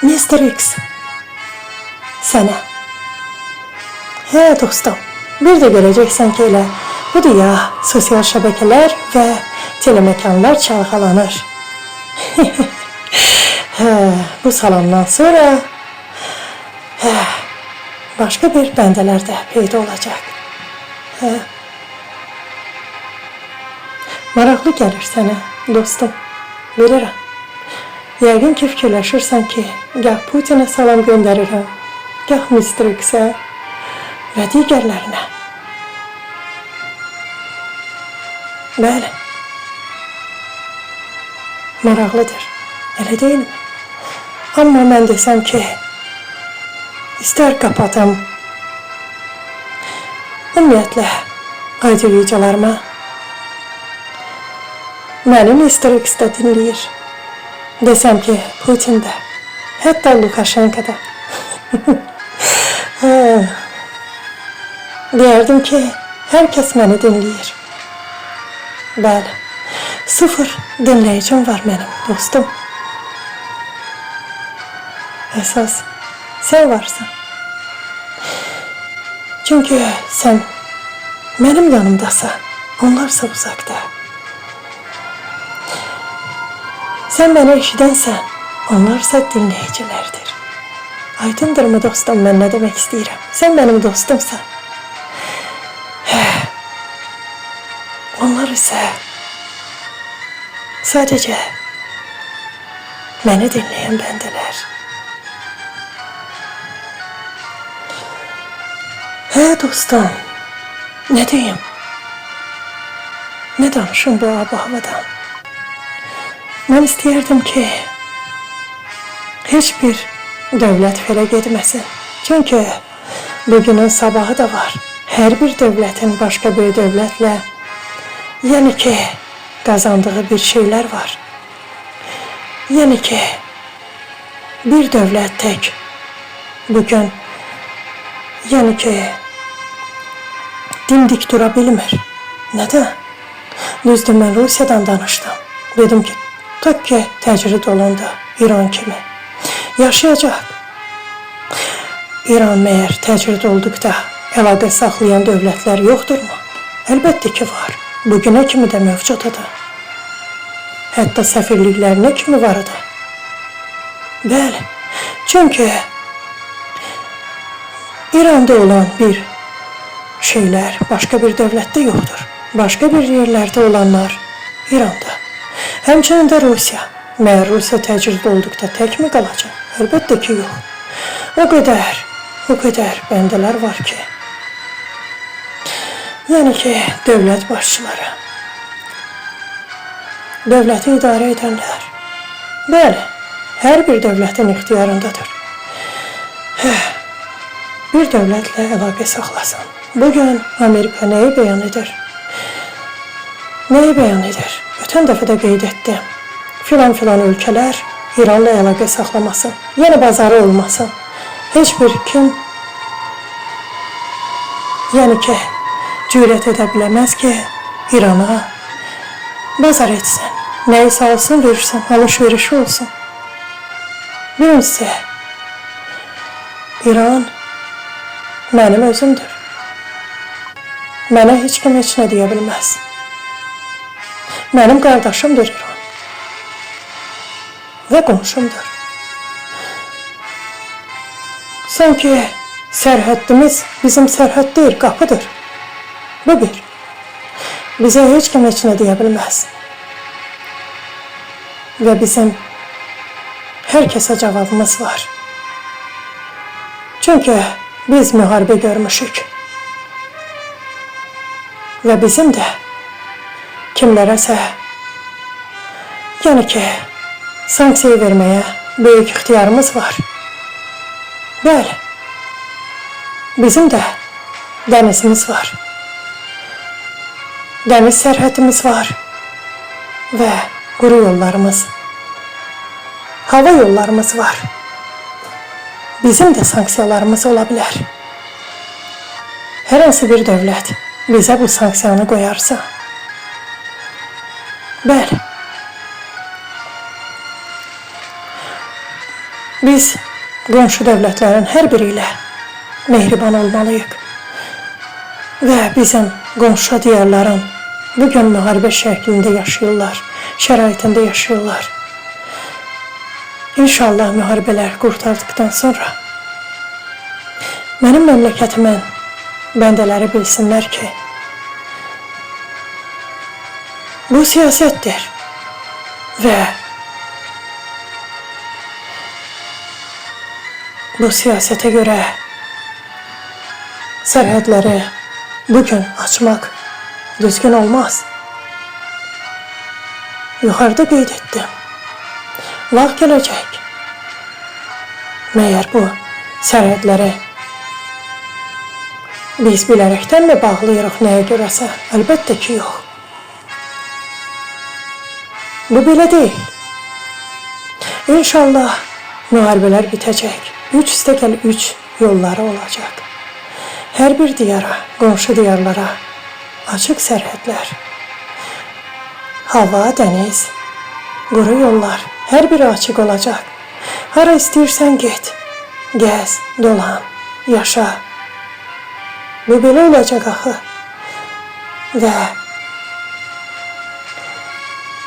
Speaker 2: Mr. X, sənə. Dostum, bir də görəcəksən ki, elə bu dünya sosial şəbəkələr və telemekanlar çalxalanır. Bu salamdan sonra başqa bir bəndələr də peyda olacaq. Maraqlı gəlir sənə, dostum, bilirəm. Yəqin ki, fikirləşirsən ki, gah Putinə salam göndərirəm, gah Mr. X-ə və digərlərinə. Bəli, maraqlıdır, elə deyilmi? Amma mən desəm ki, istər qapatım, ümumiyyətlə, audio videolarıma məni Mr. X-də dinləyir. Desəm ki, Putin də Hətta Lukashenka'da. Deyərdim ki, hər kəs məni dinləyir. Bəli, 0 dinləyicim var mənim dostum. Əsas sən varsan. Çünki sən mənim yanımdasan, onlarsa uzaqda. Sən məni eşidənsən, onlarsa dinləyicilərdir. Aydındırmı dostum, mən nə demək istəyirəm? Sən mənim dostumsan. Onlar isə sadəcə məni dinləyən bəndələr. Dostum, nə deyim? Nə danışım bu ab-havadan? Mən istəyərdim ki, heç bir dövlət felə getməsin. Çünki bugünün sabahı da var. Hər bir dövlətin başqa bir dövlətlə, yəni ki, qazandığı bir şeylər var. Yəni ki, bir dövlət tək bugün, yəni ki, dimdik dura bilmir. Nədən? Düzdür, mən Rusiyadan danışdım. Dedim ki, tak ki, təcrid olanda İran kimi yaşayacaq. İran məyər təcrid olduqda əlaqə saxlayan dövlətlər yoxdurmu? Əlbəttə ki, var. Bugünə kimi də mövcuddur. Hətta səfirliklərinə kimi vardı. Bəli, çünki İranda olan bir şeylər başqa bir dövlətdə yoxdur. Başqa bir yerlərdə olanlar İranda. Həmçinin də Rusiya. Məyər Rusiya təcrid olduqda tək mi qalacaq? Əlbəttə ki, yox. O qədər bəndələr var ki, yəni ki, dövlət başçıları, dövləti idarə edənlər, bəli, hər bir dövlətin ixtiyarındadır. Bir dövlətlə əlaqə saxlasın. Bugün Amerika nəyi bəyan edir? Nəyi bəyan edir? Ötən dəfə də qeyd etdim. Filan ölkələr İranla əlaqə saxlamasın. Yəni bazarı olmasın. Heç bir kim, yəni ki, cürət edə biləməz ki, İrana bazar etsin. Nəyisə alsın, versin, alış-verişi olsun. Birincisi, İran mənim özümdür. Mənə heç kim heç nə deyə bilməz. Mənim qardaşımdır İran. Və qonşumdur. Sanki sərhəddimiz bizim sərhəd deyil, qapıdır. Bu bir. Bizə heç kim heç nə deyə bilməz. Və bizim hər kəsə cavabımız var. Çünki biz müharibə görmüşük. Və bizim də kimlərəsə, yəni ki, sanksiya verməyə böyük ixtiyarımız var. Bəli, bizim də dənizimiz var. Dəniz sərhədimiz var və quru yollarımız, hava yollarımız var. Bizim də sanksiyalarımız ola bilər. Hər hansı bir dövlət bizə bu sanksiyanı qoyarsa, bəli, biz qonşu dövlətlərin hər biri ilə mehriban olmalıyıq. Və bizim qonşu diyarların bugün müharibə şəklində yaşayırlar, şəraitində yaşayırlar. İnşallah müharibələr qurtardıqdan sonra mənim məmləkətimin bəndələri bilsinlər ki, bu siyasətdir və bu siyasətə görə sərhədləri bugün açmaq düzgün olmaz. Yuxarıda qeyd etdim. Vaxt gələcək. Məyər bu sərhədləri biz bilərəkdənmi bağlayırıq nəyə görəsə? Əlbəttə ki, yox. Bu belə deyil. İnşallah müharibələr bitəcək. 3+3 yolları olacaq. Hər bir diyara, qonşu diyarlara açıq sərhədlər. Hava, dəniz, quru yollar, hər biri açıq olacaq. Hara istəyirsən get, gəz, dolan, yaşa. Bu belə olacaq axı. Və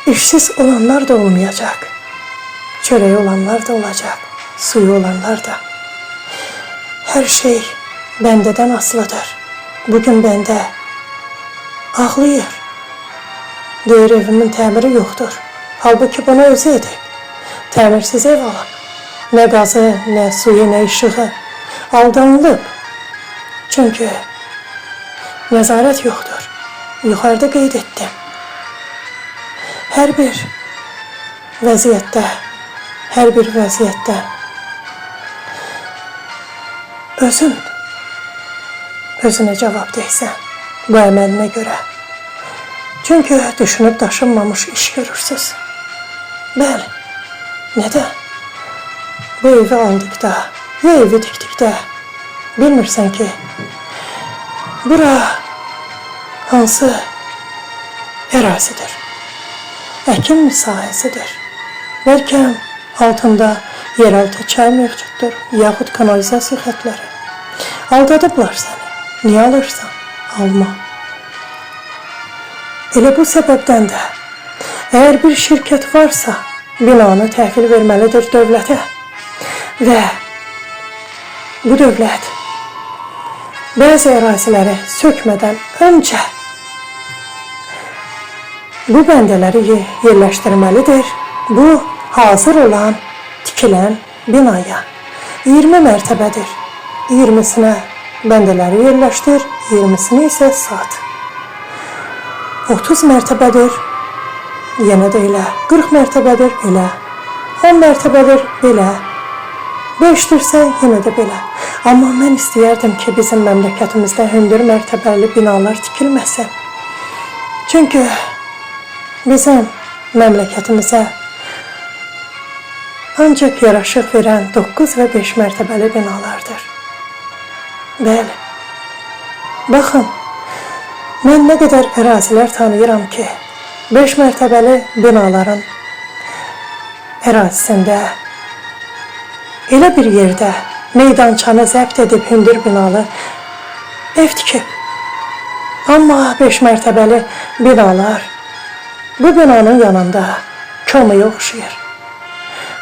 Speaker 2: işsiz olanlar da olmayacaq. Çörəyi olanlar da olacaq, suyu olanlar da. Hər şey bəndədən asılıdır. Bugün bəndə ağlayır. Deyir, evimin təmiri yoxdur. Halbuki bunu özü edib. Təmirsiz ev alıb. Nə qazı, nə suyu, nə işığı. Aldanılıb. Çünki nəzarət yoxdur. Yuxarıda qeyd etdim. Hər bir vəziyyətdə özünə cavab deysən bu əməlinə görə. Çünki düşünüb daşınmamış iş görürsünüz. Bəli, nədən? Bu evi aldıqda, ya evi tikdikdə bilmirsən ki, bura hansı ərazidir? Əkin sahəsidir. Bəlkə altında yeraltı çay mövcuddur, yaxud kanalizasiya xətləri. Aldadıblar səni. Niyə alırsan? Alma. Elə bu səbəbdən də, əgər bir şirkət varsa, binanı təhvil verməlidir dövlətə. Və bu dövlət bəzi əraziləri sökmədən öncə bu bəndələri yerləşdirməlidir. Bu, hazır olan, tikilən binaya 20 mərtəbədir. 20-sinə bəndələri yerləşdir, 20-sini isə sat. 30 mərtəbədir, yenə də elə. 40 mərtəbədir, elə. 10 mərtəbədir, belə. 5-dirsə, yenə də belə. Amma mən istəyərdim ki, bizim məmləkətimizdə hündür mərtəbəli binalar tikilməsin. Çünki bizim məmləkətimizə ancaq yaraşıq verən 9 və 5 mərtəbəli binalardır. Bəli. Baxın, mən nə qədər ərazilər tanıyıram ki, 5 mərtəbəli binaların ərazisində elə bir yerdə meydançanı zəbt edib hündür binalı ev tikib. Amma 5 mərtəbəli binalar bu binanın yanında komaya oxşayır.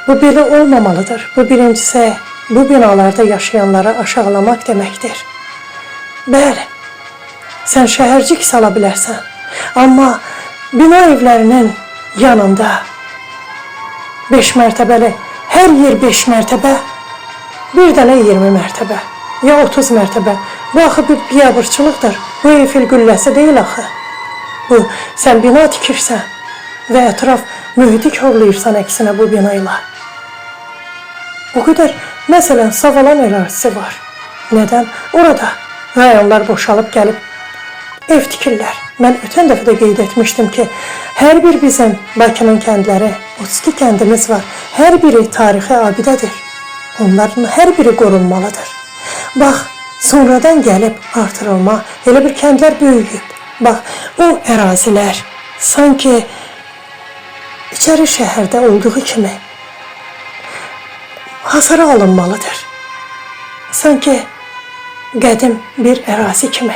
Speaker 2: Bu belə olmamalıdır. Bu birincisi, bu binalarda yaşayanlara aşağılamaq deməkdir. Bəli, sən şəhərcik sala bilərsən. Amma bina evlərinin yanında 5 mərtəbəli, hər yer 5 mərtəbə, bir dənə 20 mərtəbə, ya 30 mərtəbə. Bu axı bir biabırçılıqdır. Bu Eyfel qülləsi deyil axı. Bu, sən bina tikirsən və ətraf mühiti korlayırsan əksinə bu bina ilə. O qədər, məsələn, Savalan ərazisi var. Nədən? Orada rayonlar boşalıb gəlib ev tikirlər. Mən ötən dəfə də qeyd etmişdim ki, hər bir bizim Bakının kəndləri, 32 kəndimiz var. Hər biri tarixi abidədir. Onların hər biri qorunmalıdır. Bax, sonradan gəlib artırılma, elə bir kəndlər böyüyüb. Bax, o ərazilər sanki içəri şəhərdə olduğu kimi hasara alınmalıdır. Sanki qədim bir ərazi kimi.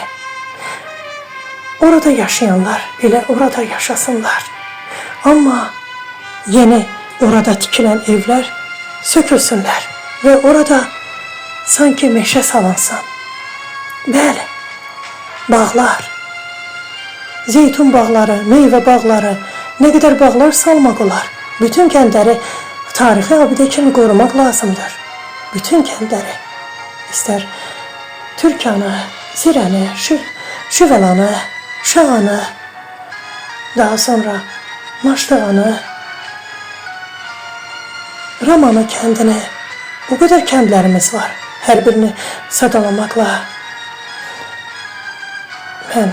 Speaker 2: Orada yaşayanlar elə orada yaşasınlar. Amma yeni orada tikilən evlər sökülsünlər və orada sanki meşə salınsın. Bəli, bağlar, zeytun bağları, meyvə bağları, nə qədər bağlar salmaq olar. Bütün kəndləri tarixi abidə kimi qorumaq lazımdır. Bütün kəndləri, istər Türkanı, Zirəni, Şüvəlanı, Şağanı, daha sonra Maşdağanı, Ramanı kəndini, o qədər kəndlərimiz var. Hər birini sadalamaqla mən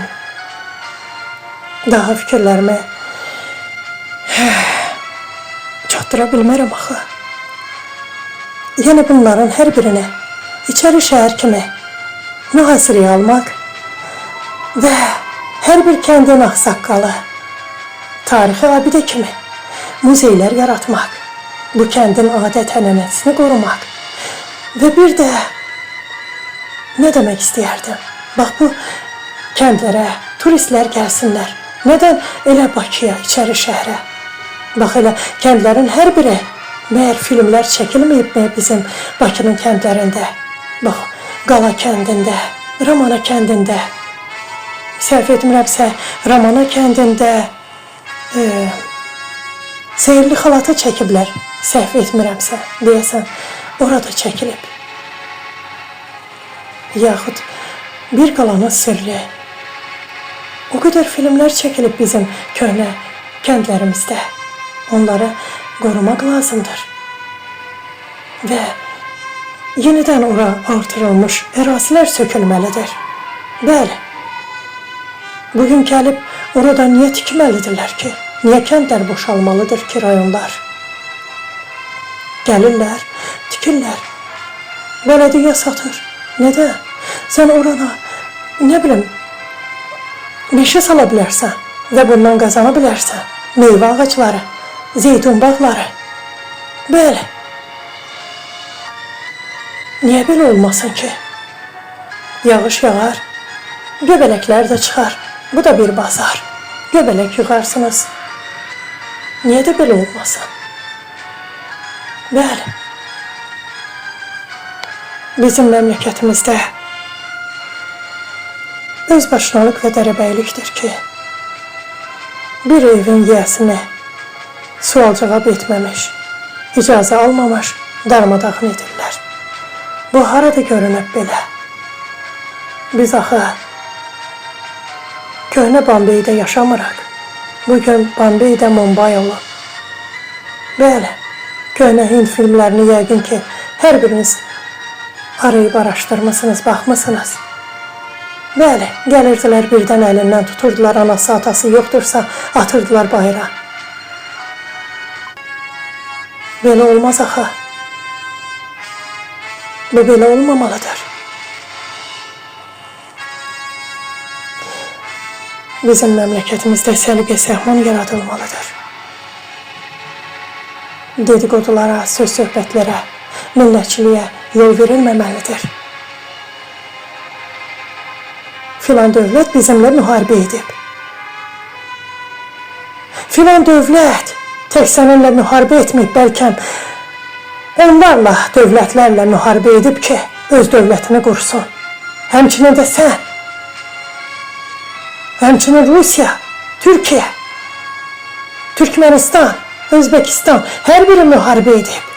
Speaker 2: daha fikirlərimi çatdıra bilmərəm axı. Yəni bunların hər birini içəri şəhər kimi mühasirəyə almaq və hər bir kəndin ağsaqqalı, tarixi abidə kimi muzeylər yaratmaq, bu kəndin adət-ənənəsini qorumaq və bir də nə demək istəyərdim? Bax bu kəndlərə turistlər gəlsinlər. Nədən elə Bakıya, içəri şəhərə? Bax elə kəndlərin hər biri, məyər filmlər çəkilməyibmi bizim Bakının kəndlərində? Bax, Qala kəndində, Ramana kəndində, səhv etmirəmsə, Ramana kəndində Seyirli xalata çəkiblər, səhv etmirəmsə, deyəsən, orada çəkilib. Yaxud Bir qalanın sirri. O qədər filmlər çəkilib bizim köhnə kəndlərimizdə. Onları qorumaq lazımdır. Və yenidən ora artırılmış ərazilər sökülməlidir. Bəli. Bugün gəlib orada niyə tikməlidirlər ki? Niyə kəndlər boşalmalıdır ki, rayonlar? Gəlirlər, tikirlər. Bələdiyyə satır. Nədən? Sən orana, nə bilim, meşə sala bilərsən və bundan qazana bilərsən. Meyvə ağacları, zeytun bağları. Bəli. Niyə belə olmasın ki? Yağış yağar, göbələklər də çıxar. Bu da bir bazar. Göbələk yığarsınız. Niyə də belə olmasın? Bəli. Bizim məmləkətimizdə özbaşınalıq və dərəbəylikdir ki, bir evin yiyəsini sual-cavab etməmiş, icazə almamış darmadağın edirlər. Bu harada görünüb belə? Biz axı köhnə Bambeydə yaşamırıq. Bugün Bambeydə Mumbai olub. Bəli, köhnə Hind filmlərini yəqin ki, hər biriniz arayıb araşdırmısınız, baxmısınız. Bəli, gəlirdilər birdən əlindən tuturdular, anası, atası yoxdursa atırdılar bayıra. Belə olmaz axı. Bu belə olmamalıdır. Bizim məmləkətimizdə səliqə-səhman yaradılmalıdır. Dedikodulara, söz-söhbətlərə, millətçiliyə yol verilməməlidir. Filan dövlət bizimlə müharibə edib. Filan dövlət tək səninlə müharibə etməyib, bəlkə onlarla, dövlətlərlə müharibə edib ki, öz dövlətini qursun. Həmçinin də sən, həmçinin Rusiya, Türkiyə, Türkmənistan, Özbəkistan, hər biri müharibə edib.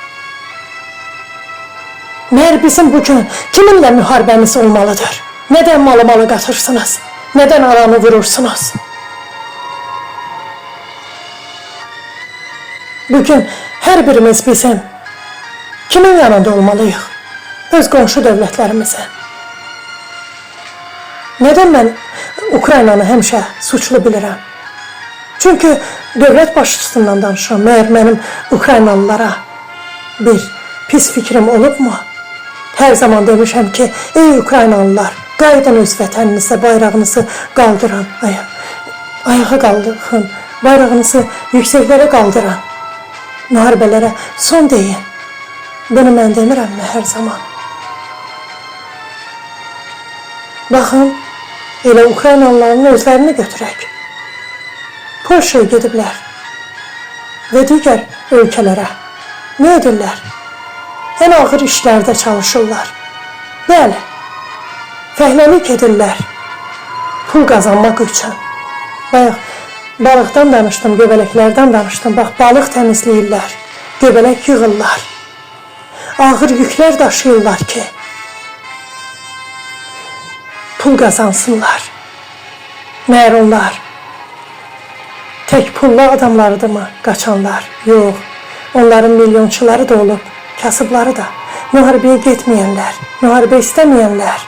Speaker 2: Məyər bizim bugün kiminlə müharibəmiz olmalıdır? Nədən malı qatırsınız? Nədən aranı vurursunuz? Bugün hər birimiz bizim kimin yanında olmalıyıq? Öz qonşu dövlətlərimizin. Nədən mən Ukraynanı həmişə suçlu bilirəm? Çünki dövlət başçısından danışıram. Məyər mənim Ukraynalılara bir pis fikrim olubmu? Hər zaman demişəm ki, ey Ukraynalılar, qayıdın öz vətəninizə, bayrağınızı qaldırın, ayağa qaldırın, bayrağınızı yüksəklərə qaldırın, müharibələrə son deyin. Bunu mən demirəmmi hər zaman? Baxın, elə Ukraynalıların özlərini götürək. Polşaya gediblər və digər ölkələrə nə edirlər? Ən ağır işlərdə çalışırlar. Bəli, fəhləlik edirlər pul qazanmaq üçün. Bayaq balıqdan danışdım, göbələklərdən danışdım. Bax, balıq təmizləyirlər, göbələk yığırlar. Ağır yüklər daşıyırlar ki, pul qazansınlar. Məyər onlar tək pullu adamlardır mı qaçanlar? Yox, onların milyonçuları da olub, kasıbları da, müharibəyə getməyənlər, müharibə istəməyənlər.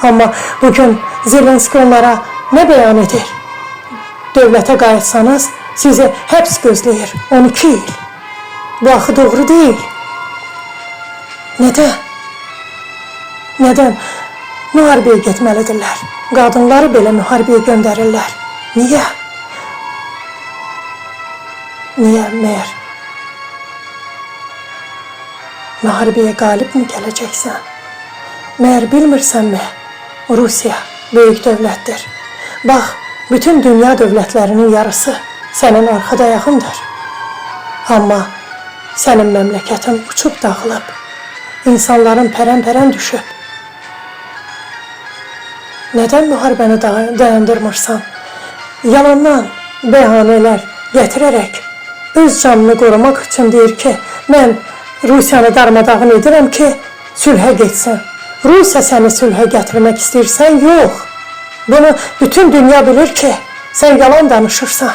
Speaker 2: Amma bugün Zelenski onlara nə bəyan edir? Dövlətə qayıtsanız sizi həbs gözləyir 12 il. Bu axı doğru deyil. Neden? Neden müharibəyə getməlidirlər? Qadınları belə müharibəyə göndərirlər. Niyə? Niyə meğer? Müharibəyə qalib mi gələcəksən? Meğer bilmirsənmi? Rusiya böyük dövlətdir. Bax, bütün dünya dövlətlərinin yarısı sənin arxa dayağındır. Amma sənin məmləkətin uçub dağılıb. İnsanların pərən-pərən düşüb. Neden müharibəni dayandırmırsan? Yalandan bəhanələr gətirərək öz canını qorumaq üçün deyir ki, mən Rusiyanı darmadağın edirəm ki, sülhə getsin. Rusiya səni sülhə gətirmək istəyirsən, yox. Bunu bütün dünya bilir ki, sən yalan danışırsan.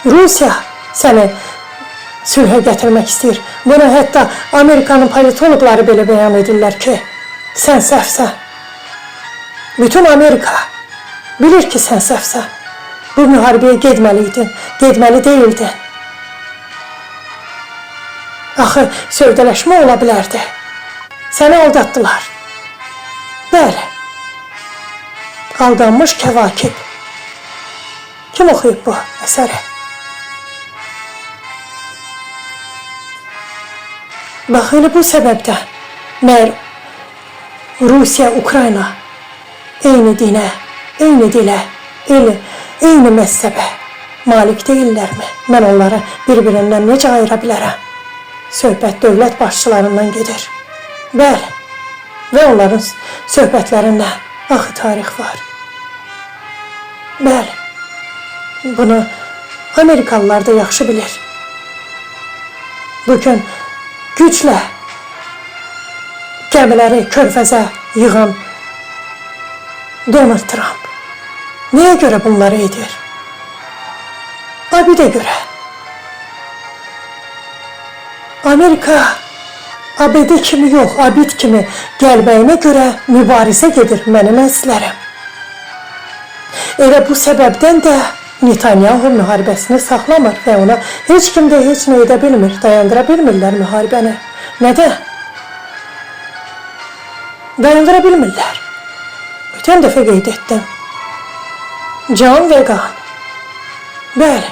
Speaker 2: Rusiya səni sülhə gətirmək istəyir. Bunu hətta Amerikanın politologları belə bəyan edirlər ki, sən səhvsən. Bütün Amerika bilir ki, sən səhvsən. Bu müharibəyə getməliydin, getməli deyildin. Axı, sövdələşmə ola bilərdi. Səni aldatdılar. Bəli. Aldanmış Kəvakib. Kim oxuyub bu əsəri? Bax, elə bu səbəbdən məgər Rusiya, Ukrayna eyni dinə, eyni dilə, eyni məzhəbə malik deyillərmi? Mən onları bir-birindən necə ayıra bilərəm? Söhbət dövlət başçılarından gedir. Bəli, və onların söhbətlərində axı tarix var. Bəli, bunu Amerikalılar da yaxşı bilir. Bugün güclə gəmiləri körfəzə yığan Donald Trump niyə görə bunları edir? Abidə görə. Amerika ABD kimi yox, abid kimi gəlbəyinə görə mübarizə gedir mənim əzizlərim. Elə bu səbəbdən də Netanyahu müharibəsini saxlamır və ona heç kim də heç nə edə bilmir, dayandıra bilmirlər müharibəni. Nədən? Dayandıra bilmirlər. Ötən dəfə qeyd etdim. Can və qan. Bəli.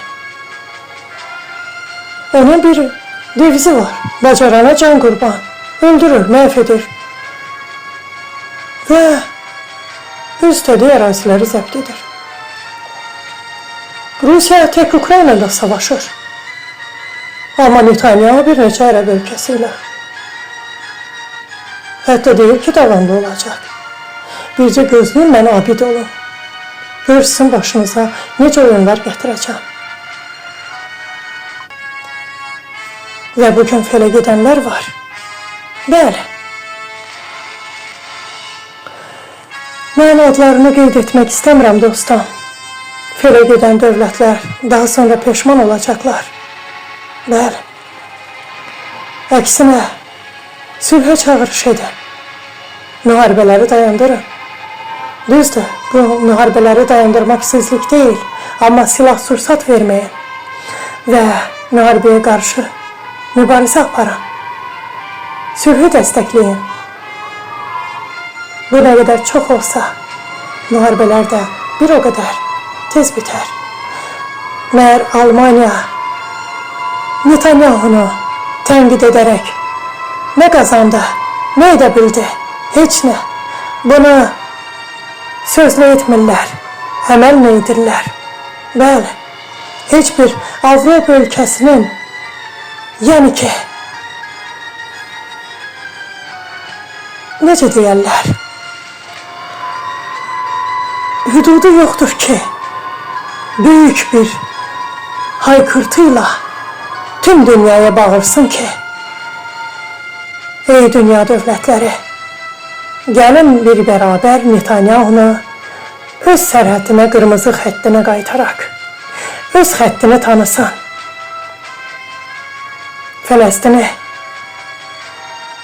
Speaker 2: Onun bir devizi var. Bacarana can qurban. Öldürür, məhv edir. Və öz istədiyi əraziləri zəbt edir. Rusiya tek Ukrayna ilə savaşır. Amma Netanyahu bir neçə ərəb ölkəsi ilə. Hətta deyir ki, davamlı olacaq. Bircə gözləyin, mən abid olun. Görsün başınıza necə oyunlar gətirəcəm. Və bugün felə gedənlər var. Bəli. Mən adlarını qeyd etmək istəmirəm dostum. Felə gedən dövlətlər daha sonra peşman olacaqlar. Bəli. Əksinə, sülhə çağırış edin. Müharibələri dayandırın. Düzdür, bu müharibələri dayandırmaq sizlik deyil, amma silah-sursat verməyin və müharibəyə qarşı mübarizə aparın. Sülhü dəstəkləyin. Bu nə qədər çox olsa, müharibələr də bir o qədər tez bitər. Məyər Almanya Netanyahunu tənqid edərək nə qazandı, nə edə bildi? Heç nə. Bunu sözlə etmirlər, əməllə edirlər. Bəli, heç bir Avropa ölkəsinin, yəni ki, necə deyərlər, hüdudu yoxdur ki, büyük bir haykırtıyla tüm dünyaya bağırsın ki, ey dünya dövlətləri, gəlin bir bərabər Netanyahunu öz sərhədinə, qırmızı xəttinə qaytaraq, öz xəttini tanısın. Fələstini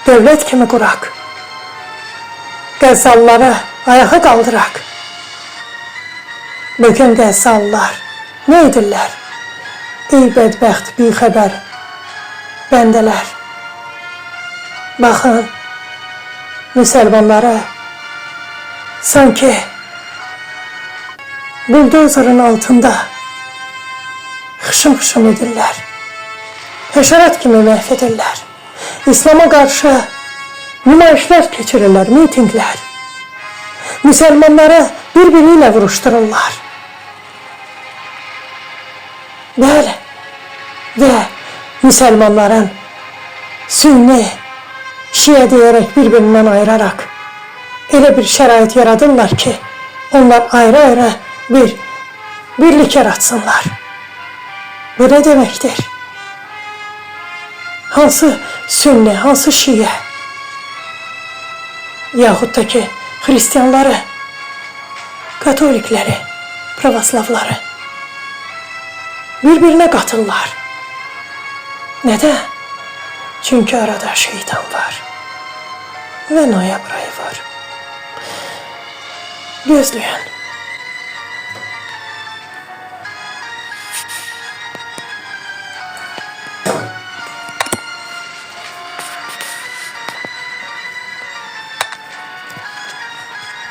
Speaker 2: dövlət kimi quraq, Qəzzalıları ayağa qaldıraq. Bugün Qəzzalılar nə edirlər? Ey bədbəxt, bixəbər bəndələr, Bakın, Müslümanlara sanki buldozerın altında hışım hışım edirlər. Həşərat kimi məhv edirlər. İslam'a karşı nümayişler keçirirlər, mitinglər. Müslümanları birbiriyle vuruştururlar. Bəli, ve Müslümanların Sünni, Şiə diyerek birbirinden ayırarak öyle bir şərait yaradırlar ki, onlar ayrı-ayrı bir birlik yaratsınlar. Bu ne demektir? Hansı Sünni, hansı Şiə, yaxud da ki, Hristiyanları, Katolikləri, Pravoslavları birbirine katırlar. Neden? Çünkü arada şeytan var ve noyabr ayı var. Gözleyin.